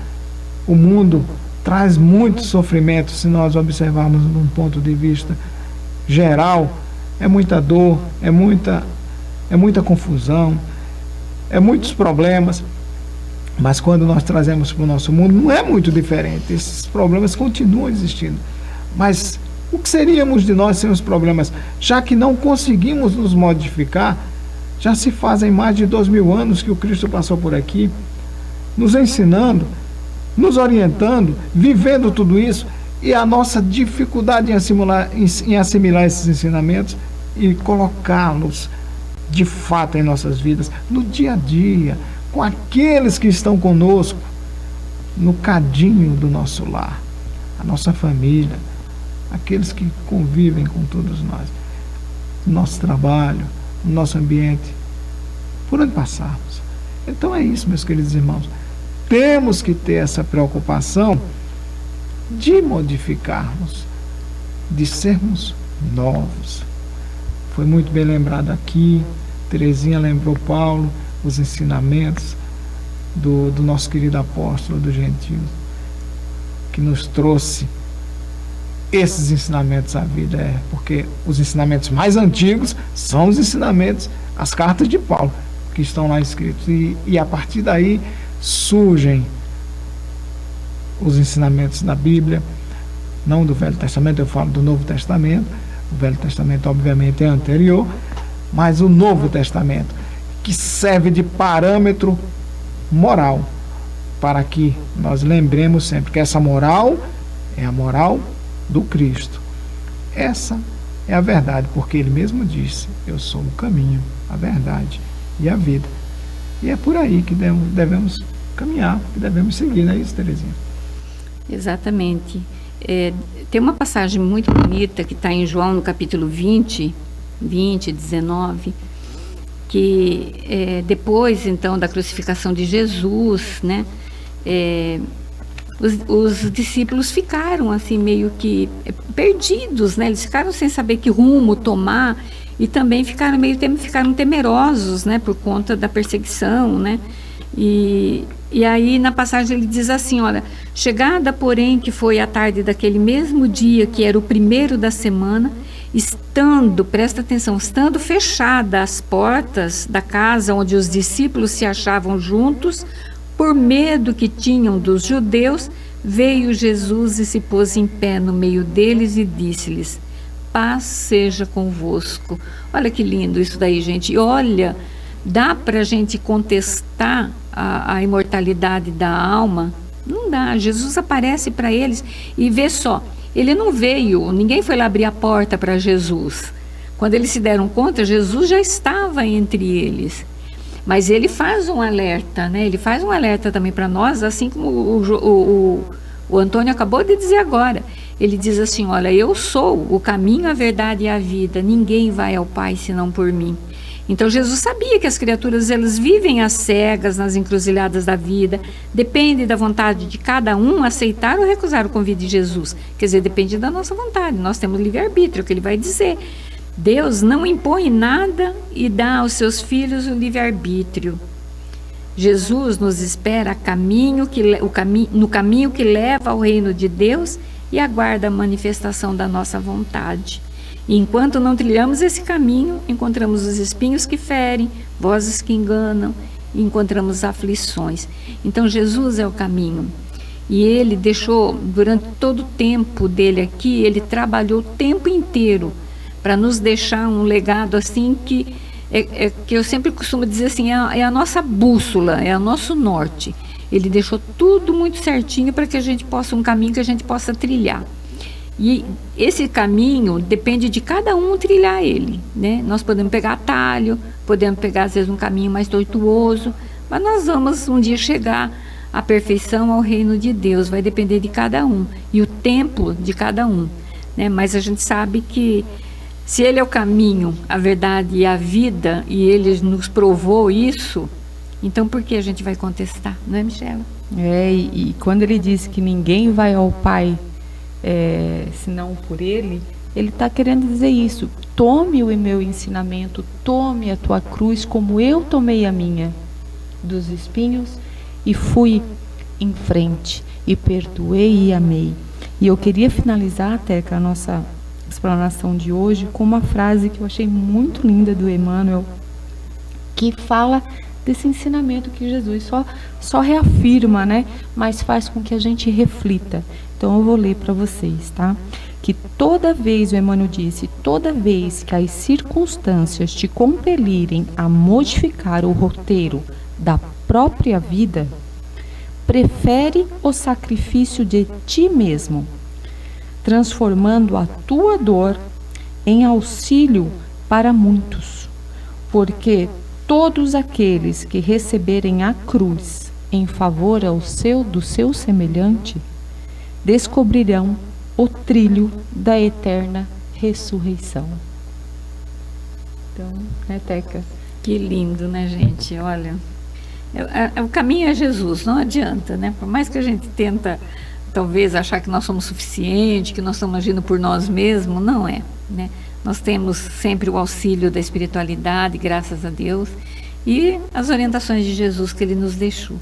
o mundo traz muito sofrimento. Se nós observarmos num ponto de vista geral, é muita dor, é muita confusão, é muitos problemas. Mas quando nós trazemos para o nosso mundo, não é muito diferente. Esses problemas continuam existindo. Mas o que seríamos de nós sem os problemas? Já que não conseguimos nos modificar, já se fazem mais de 2000 anos que o Cristo passou por aqui, nos ensinando, nos orientando, vivendo tudo isso. e a nossa dificuldade em assimilar esses ensinamentos e colocá-los de fato em nossas vidas, no dia a dia, com aqueles que estão conosco, no cadinho do nosso lar, a nossa família, aqueles que convivem com todos nós, no nosso trabalho, no nosso ambiente, por onde passarmos. Então é isso, meus queridos irmãos. Temos que ter essa preocupação de modificarmos, de sermos novos. Foi muito bem lembrado aqui, Terezinha lembrou Paulo, os ensinamentos do nosso querido apóstolo dos gentios, que nos trouxe esses ensinamentos à vida, porque os ensinamentos mais antigos são os ensinamentos, as cartas de Paulo, que estão lá escritos, e a partir daí surgem os ensinamentos da Bíblia, não do Velho Testamento, eu falo do Novo Testamento. O Velho Testamento obviamente é anterior, mas o Novo Testamento, que serve de parâmetro moral, para que nós lembremos sempre que essa moral é a moral do Cristo. Essa é a verdade, porque ele mesmo disse: eu sou o caminho, a verdade e a vida. E é por aí que devemos caminhar, que devemos seguir, não é isso, Terezinha? Exatamente. Tem uma passagem muito bonita que está em João, no capítulo 20, 19, que depois, então, da crucificação de Jesus, né, os discípulos ficaram, assim, meio que perdidos, né, eles ficaram sem saber que rumo tomar, e também ficaram temerosos, né, por conta da perseguição, né, e aí na passagem ele diz assim, olha, chegada porém que foi a tarde daquele mesmo dia, que era o primeiro da semana, presta atenção, estando fechadas as portas da casa onde os discípulos se achavam juntos, por medo que tinham dos judeus, veio Jesus e se pôs em pé no meio deles e disse-lhes: paz seja convosco. Olha que lindo isso daí, gente. E olha, dá para a gente contestar a imortalidade da alma? Não dá. Jesus aparece para eles e vê só, ele não veio, ninguém foi lá abrir a porta para Jesus. Quando eles se deram conta, Jesus já estava entre eles. Mas ele faz um alerta, né? Ele faz um alerta também para nós, assim como o Antônio acabou de dizer agora. Ele diz assim, olha, eu sou o caminho, a verdade e a vida. Ninguém vai ao Pai senão por mim. Então Jesus sabia que as criaturas, elas vivem às cegas nas encruzilhadas da vida. Depende da vontade de cada um aceitar ou recusar o convite de Jesus. Quer dizer, depende da nossa vontade. Nós temos livre-arbítrio, que ele vai dizer. Deus não impõe nada e dá aos seus filhos o livre-arbítrio. Jesus nos espera no caminho que leva ao reino de Deus e aguarda a manifestação da nossa vontade. E enquanto não trilhamos esse caminho, encontramos os espinhos que ferem, vozes que enganam, e encontramos aflições. Então Jesus é o caminho. E ele deixou, durante todo o tempo dele aqui, ele trabalhou o tempo inteiro para nos deixar um legado assim que eu sempre costumo dizer assim, é a nossa bússola, é o nosso norte. Ele deixou tudo muito certinho para que a gente possa, um caminho que a gente possa trilhar. E esse caminho depende de cada um trilhar ele, né? Nós podemos pegar atalho, podemos pegar às vezes um caminho mais tortuoso, mas nós vamos um dia chegar à perfeição, ao reino de Deus. Vai depender de cada um e o tempo de cada um, né? Mas a gente sabe que se ele é o caminho, a verdade e a vida, e ele nos provou isso, então por que a gente vai contestar, não é, Michela? E quando ele diz que ninguém vai ao Pai senão por ele está querendo dizer isso. Tome o meu ensinamento, tome a tua cruz como eu tomei a minha, dos espinhos, e fui em frente, e perdoei e amei. E eu queria finalizar até com a nossa explanação de hoje com uma frase que eu achei muito linda do Emmanuel, que fala desse ensinamento que Jesus só reafirma, né? Mas faz com que a gente reflita. Então eu vou ler para vocês, tá? Que toda vez, o Emmanuel disse, toda vez que as circunstâncias te compelirem a modificar o roteiro da própria vida, prefere o sacrifício de ti mesmo. transformando a tua dor em auxílio para muitos, porque todos aqueles que receberem a cruz em favor do seu semelhante descobrirão o trilho da eterna ressurreição. Então, né, Teca? Que lindo, né, gente? Olha, o caminho é Jesus, não adianta, né? Por mais que a gente tenta, talvez, achar que nós somos suficientes, que nós estamos agindo por nós mesmos, não é, né? Nós temos sempre o auxílio da espiritualidade, graças a Deus, e as orientações de Jesus que Ele nos deixou.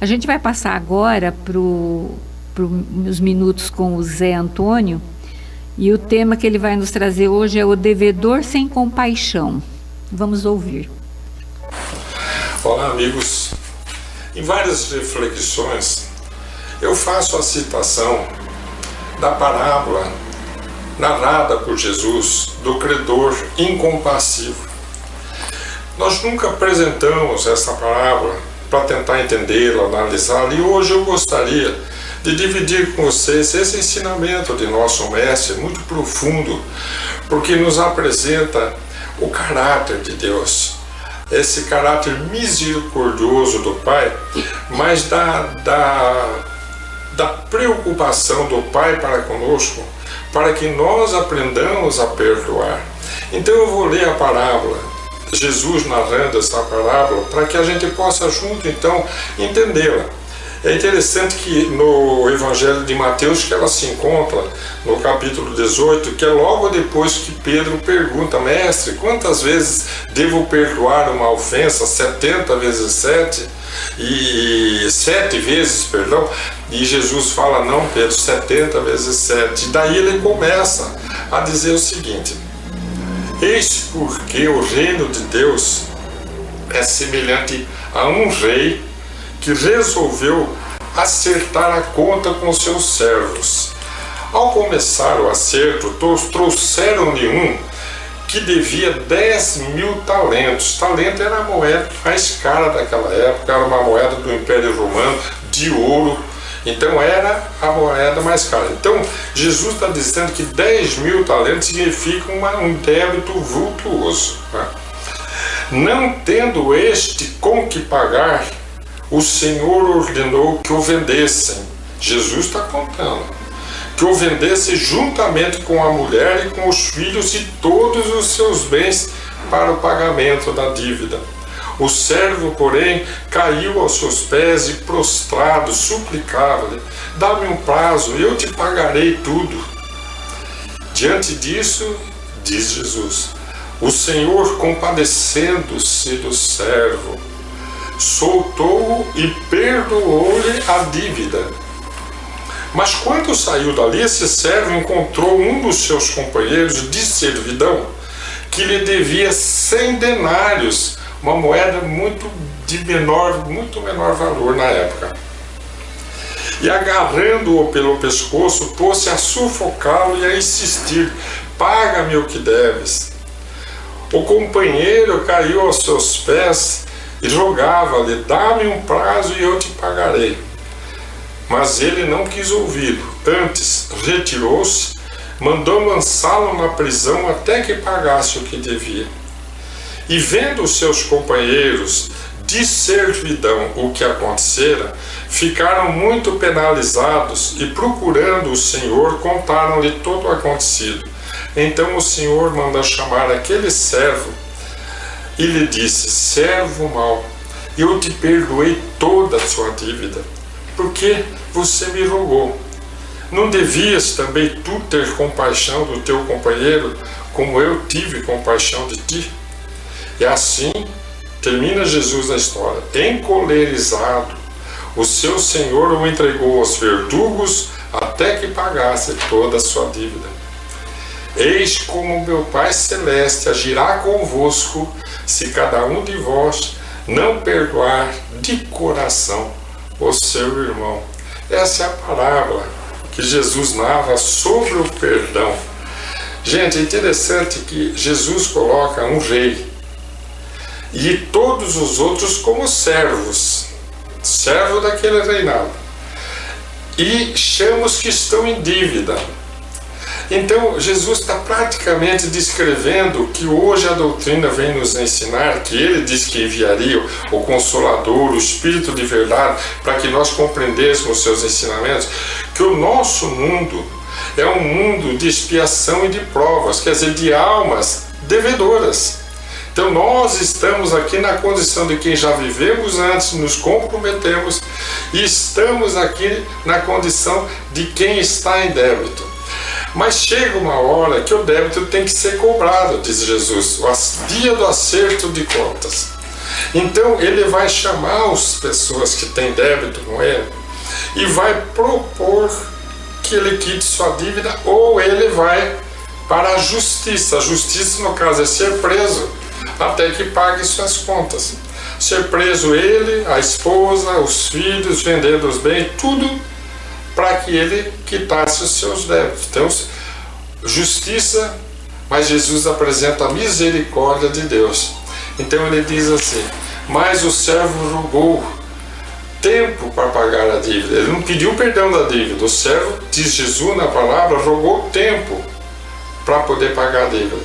A gente vai passar agora para os minutos com o Zé Antônio, e o tema que ele vai nos trazer hoje é o devedor sem compaixão. Vamos ouvir. Olá, amigos. Em várias reflexões, eu faço a citação da parábola narrada por Jesus do credor incompassivo. Nós nunca apresentamos essa parábola para tentar entendê-la, analisá-la, e hoje eu gostaria de dividir com vocês esse ensinamento de nosso mestre muito profundo, porque nos apresenta o caráter de Deus, esse caráter misericordioso do Pai, mas da preocupação do Pai para conosco, para que nós aprendamos a perdoar. Então eu vou ler a parábola, Jesus narrando essa parábola, para que a gente possa junto então entendê-la. É interessante que no Evangelho de Mateus que ela se encontra no capítulo 18, que é logo depois que Pedro pergunta: mestre, quantas vezes devo perdoar uma ofensa? 70 vezes 7? E 7 vezes, perdão, e Jesus fala: não, Pedro, 70 vezes 7. E daí ele começa a dizer o seguinte: eis porque o reino de Deus é semelhante a um rei que resolveu acertar a conta com seus servos. Ao começar o acerto, trouxeram-lhe um que devia 10.000 talentos. Talento era a moeda mais cara daquela época, era uma moeda do Império Romano, de ouro, então era a moeda mais cara. Então Jesus está dizendo que 10.000 talentos significa um débito vultuoso, né? Não tendo este com que pagar, o Senhor ordenou que o vendessem. Jesus está contando que o vendesse juntamente com a mulher e com os filhos e todos os seus bens para o pagamento da dívida. O servo, porém, caiu aos seus pés e prostrado suplicava-lhe: dá-me um prazo e eu te pagarei tudo. Diante disso, diz Jesus, o Senhor, compadecendo-se do servo, soltou-o e perdoou-lhe a dívida. Mas quando saiu dali, esse servo encontrou um dos seus companheiros de servidão que lhe devia 100 denários, uma moeda muito menor valor na época. E agarrando-o pelo pescoço, pôs-se a sufocá-lo e a insistir: paga-me o que deves. O companheiro caiu aos seus pés e rogava-lhe: dá-me um prazo e eu te pagarei. Mas ele não quis ouvi-lo. Antes, retirou-se, mandou lançá-lo na prisão até que pagasse o que devia. E vendo os seus companheiros de servidão o que acontecera, ficaram muito penalizados e, procurando o Senhor, contaram-lhe todo o acontecido. Então o Senhor manda chamar aquele servo e lhe disse: servo mau, eu te perdoei toda a sua dívida, porque você me rogou. Não devias também tu ter compaixão do teu companheiro, como eu tive compaixão de ti? E assim termina Jesus a história. Encolerizado, o seu Senhor o entregou aos verdugos até que pagasse toda a sua dívida. Eis como meu Pai Celeste agirá convosco, se cada um de vós não perdoar de coração o seu irmão. Essa é a parábola que Jesus narra sobre o perdão. Gente, é interessante que Jesus coloca um rei e todos os outros como servos, servo daquele reinado, e chama os que estão em dívida. Então, Jesus está praticamente descrevendo que hoje a doutrina vem nos ensinar, que ele diz que enviaria o Consolador, o Espírito de verdade, para que nós compreendêssemos seus ensinamentos, que o nosso mundo é um mundo de expiação e de provas, quer dizer, de almas devedoras. Então nós estamos aqui na condição de quem já vivemos antes, nos comprometemos, e estamos aqui na condição de quem está em débito. Mas chega uma hora que o débito tem que ser cobrado, diz Jesus, o dia do acerto de contas. Então ele vai chamar as pessoas que têm débito com ele e vai propor que ele quite sua dívida, ou ele vai para a justiça. A justiça, no caso, é ser preso até que pague suas contas. Ser preso ele, a esposa, os filhos, vendendo os bens, tudo para que ele quitasse os seus débitos. Então, justiça, mas Jesus apresenta a misericórdia de Deus. Então ele diz assim: mas o servo rogou tempo para pagar a dívida. Ele não pediu perdão da dívida. O servo, diz Jesus na palavra, rogou tempo para poder pagar a dívida.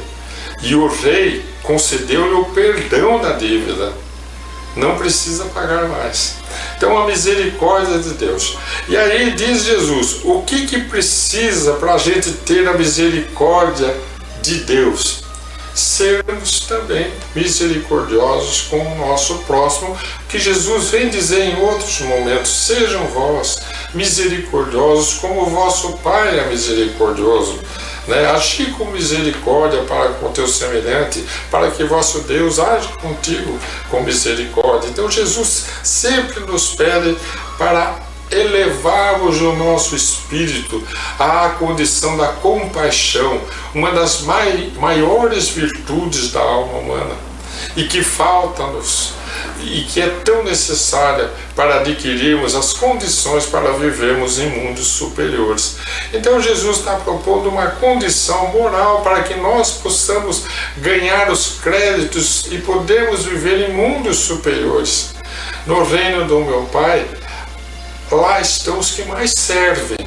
E o rei concedeu-lhe o perdão da dívida. Não precisa pagar mais. Então a misericórdia de Deus. E aí diz Jesus, o que precisa para a gente ter a misericórdia de Deus? Sermos também misericordiosos com o nosso próximo, que Jesus vem dizer em outros momentos: sejam vós misericordiosos como o vosso Pai é misericordioso. Agir com misericórdia para com o teu semelhante, para que vosso Deus age contigo com misericórdia. Então Jesus sempre nos pede para elevarmos o nosso espírito à condição da compaixão, uma das maiores virtudes da alma humana, e que falta-nos, e que é tão necessária para adquirirmos as condições para vivermos em mundos superiores. Então Jesus está propondo uma condição moral para que nós possamos ganhar os créditos e podermos viver em mundos superiores. No reino do meu Pai, lá estão os que mais servem.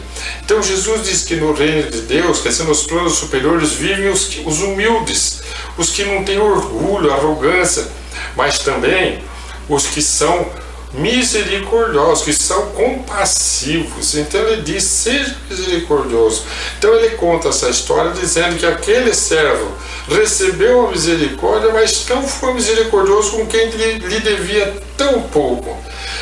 Então Jesus diz que no reino de Deus, quer dizer, nos planos superiores, vivem os humildes, os que não têm orgulho, arrogância, mas também os que são misericordiosos, que são compassivos. Então ele diz: seja misericordioso. Então ele conta essa história dizendo que aquele servo recebeu a misericórdia, mas não foi misericordioso com quem lhe devia tão pouco.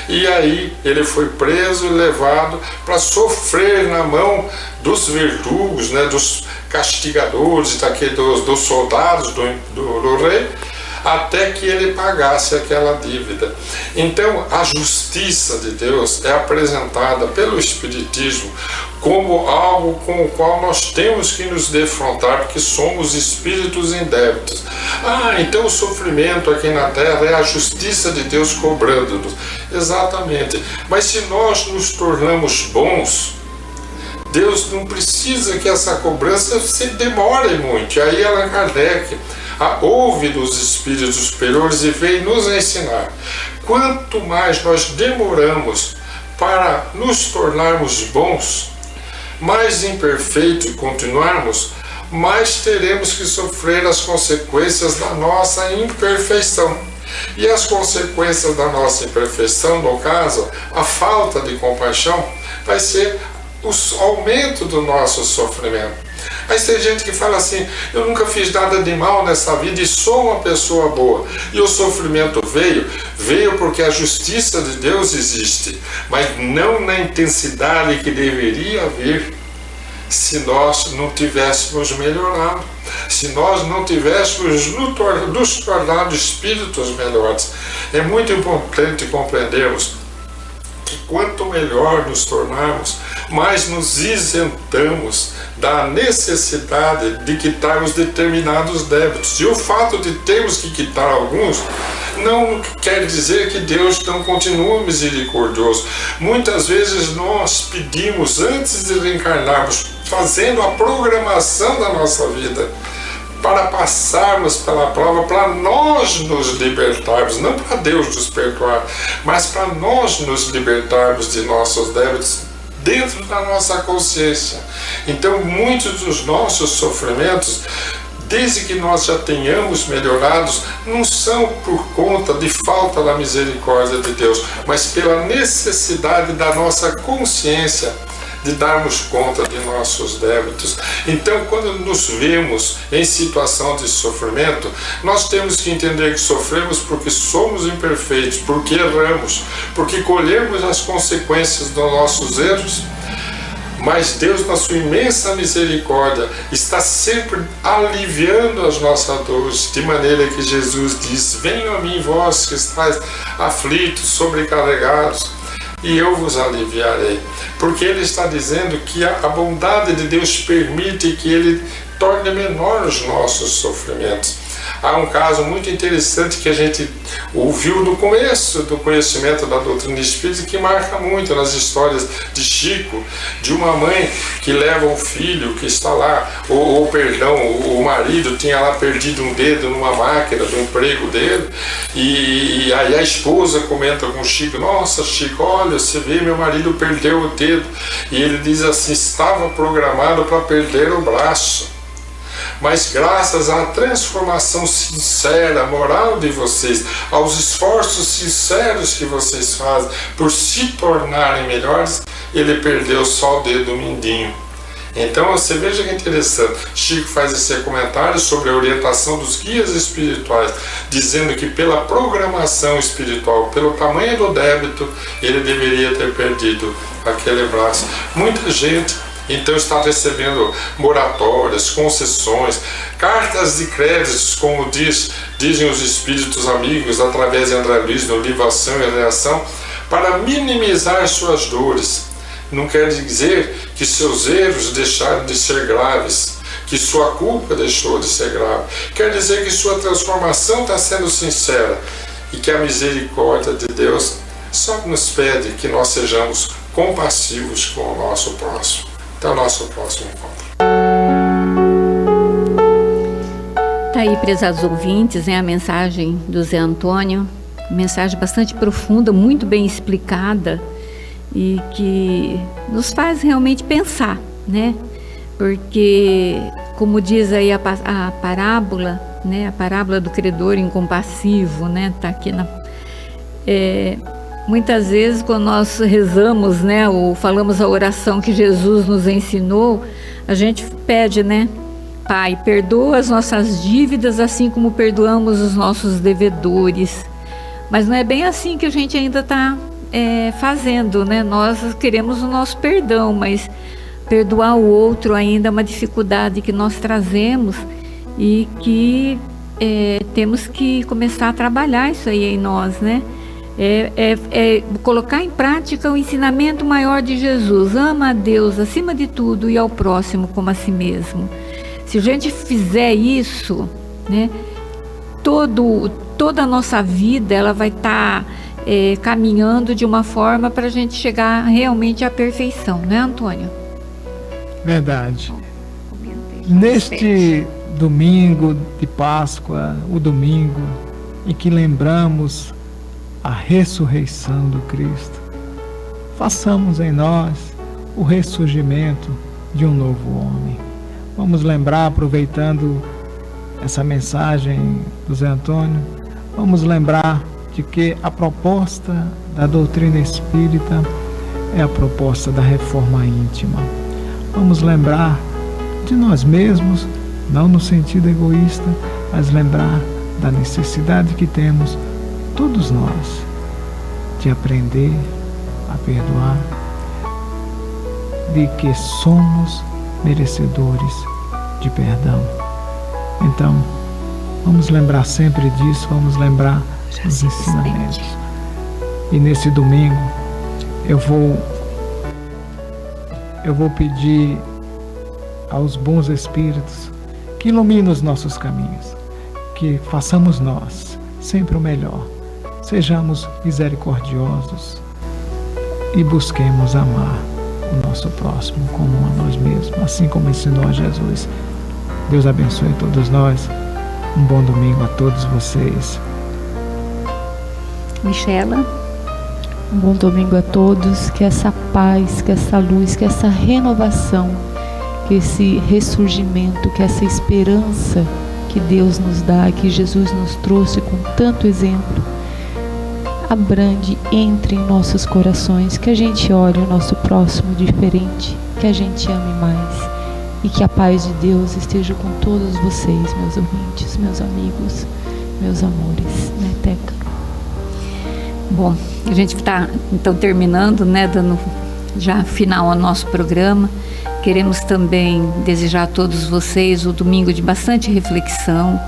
E aí ele foi preso e levado para sofrer na mão dos verdugos, dos castigadores, dos soldados do rei, até que ele pagasse aquela dívida. Então a justiça de Deus é apresentada pelo Espiritismo como algo com o qual nós temos que nos defrontar, porque somos espíritos em débitos. Então o sofrimento aqui na Terra é a justiça de Deus cobrando-nos. Exatamente. Mas se nós nos tornamos bons, Deus não precisa que essa cobrança se demore muito. E aí Allan Kardec ouve dos espíritos superiores e vem nos ensinar: quanto mais nós demoramos para nos tornarmos bons, mais imperfeitos continuarmos, mais teremos que sofrer as consequências da nossa imperfeição. E as consequências da nossa imperfeição, no caso, a falta de compaixão, vai ser o aumento do nosso sofrimento. Mas tem gente que fala assim: eu nunca fiz nada de mal nessa vida e sou uma pessoa boa. E o sofrimento veio porque a justiça de Deus existe, mas não na intensidade que deveria vir se nós não tivéssemos melhorado, se nós não tivéssemos nos tornado espíritos melhores. É muito importante compreendermos que quanto melhor nos tornarmos, mais nos isentamos da necessidade de quitarmos determinados débitos. E o fato de termos que quitar alguns não quer dizer que Deus não continua misericordioso. Muitas vezes nós pedimos, antes de reencarnarmos, fazendo a programação da nossa vida, para passarmos pela prova, para nós nos libertarmos, não para Deus nos perdoar, mas para nós nos libertarmos de nossos débitos dentro da nossa consciência. Então, muitos dos nossos sofrimentos, desde que nós já tenhamos melhorados, não são por conta de falta da misericórdia de Deus, mas pela necessidade da nossa consciência de darmos conta de nossos débitos. Então, quando nos vemos em situação de sofrimento, nós temos que entender que sofremos porque somos imperfeitos, porque erramos, porque colhemos as consequências dos nossos erros. Mas Deus, na sua imensa misericórdia, está sempre aliviando as nossas dores, de maneira que Jesus diz: venham a mim vós que estáis aflitos, sobrecarregados, e eu vos aliviarei. Porque Ele está dizendo que a bondade de Deus permite que Ele torne menor os nossos sofrimentos. Há um caso muito interessante que a gente ouviu no começo do conhecimento da doutrina espírita, que marca muito nas histórias de Chico, de uma mãe que leva o filho que está lá, o marido tinha lá perdido um dedo numa máquina do emprego dele, e aí a esposa comenta com o Chico: nossa, Chico, olha, você vê, meu marido perdeu o dedo. E ele diz assim: estava programado para perder o braço, mas graças à transformação sincera, moral de vocês, aos esforços sinceros que vocês fazem por se tornarem melhores, ele perdeu só o dedo mindinho. Então você veja que interessante, Chico faz esse comentário sobre a orientação dos guias espirituais, dizendo que pela programação espiritual, pelo tamanho do débito, ele deveria ter perdido aquele braço. Muita gente então está recebendo moratórias, concessões, cartas de créditos, como dizem os espíritos amigos, através de André Luiz no livro Ação e Reação, para minimizar suas dores. Não quer dizer que seus erros deixaram de ser graves, que sua culpa deixou de ser grave. Quer dizer que sua transformação está sendo sincera e que a misericórdia de Deus só nos pede que nós sejamos compassivos com o nosso próximo. Até o nosso próximo encontro. Está aí, prezados ouvintes, a mensagem do Zé Antônio, mensagem bastante profunda, muito bem explicada e que nos faz realmente pensar, né? Porque, como diz aí a parábola, né? A parábola do credor incompassivo, né? Está aqui muitas vezes, quando nós rezamos, né, ou falamos a oração que Jesus nos ensinou, a gente pede, né, Pai, perdoa as nossas dívidas assim como perdoamos os nossos devedores. Mas não é bem assim que a gente ainda está fazendo, né? Nós queremos o nosso perdão, mas perdoar o outro ainda é uma dificuldade que nós trazemos e que temos que começar a trabalhar isso aí em nós, né? Colocar em prática o ensinamento maior de Jesus: ama a Deus acima de tudo e ao próximo como a si mesmo. Se a gente fizer isso, né, toda a nossa vida ela vai estar caminhando de uma forma para a gente chegar realmente à perfeição, né, Antônio? Verdade. Neste domingo de Páscoa, o domingo em que lembramos a ressurreição do Cristo, façamos em nós o ressurgimento de um novo homem. Vamos lembrar, aproveitando essa mensagem do Zé Antônio, vamos lembrar de que a proposta da doutrina espírita é a proposta da reforma íntima. Vamos lembrar de nós mesmos, não no sentido egoísta, mas lembrar da necessidade que temos todos nós de aprender a perdoar, de que somos merecedores de perdão. Então, vamos lembrar sempre disso, vamos lembrar dos ensinamentos. E nesse domingo eu vou pedir aos bons espíritos que iluminem os nossos caminhos, que façamos nós sempre o melhor. Sejamos misericordiosos e busquemos amar o nosso próximo como a nós mesmos, assim como ensinou a Jesus. Deus abençoe todos nós. Um bom domingo a todos vocês. Michela. Um bom domingo a todos, que essa paz, que essa luz, que essa renovação, que esse ressurgimento, que essa esperança que Deus nos dá, que Jesus nos trouxe com tanto exemplo, abrande, entre em nossos corações, que a gente olhe o nosso próximo diferente, que a gente ame mais e que a paz de Deus esteja com todos vocês, meus ouvintes, meus amigos, meus amores, né, Teca? Bom, a gente está então terminando, né, dando já final ao nosso programa. Queremos também desejar a todos vocês um domingo de bastante reflexão,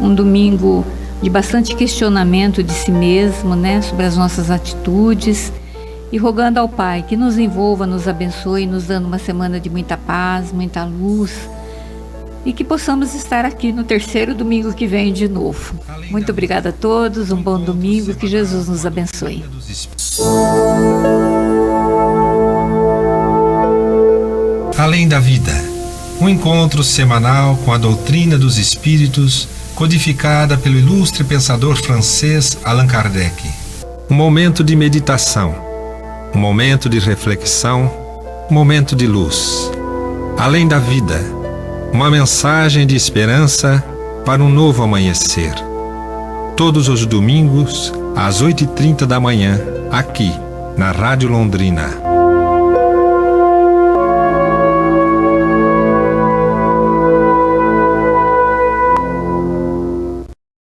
um domingo de bastante questionamento de si mesmo, né, sobre as nossas atitudes, e rogando ao Pai que nos envolva, nos abençoe, nos dando uma semana de muita paz, muita luz, e que possamos estar aqui no terceiro domingo que vem de novo. Muito obrigada a todos, um bom domingo, que Jesus nos abençoe. Além da vida, um encontro semanal com a doutrina dos espíritos, codificada pelo ilustre pensador francês Allan Kardec. Um momento de meditação, um momento de reflexão, um momento de luz. Além da vida, uma mensagem de esperança para um novo amanhecer. Todos os domingos, às 8h30 da manhã, aqui, na Rádio Londrina.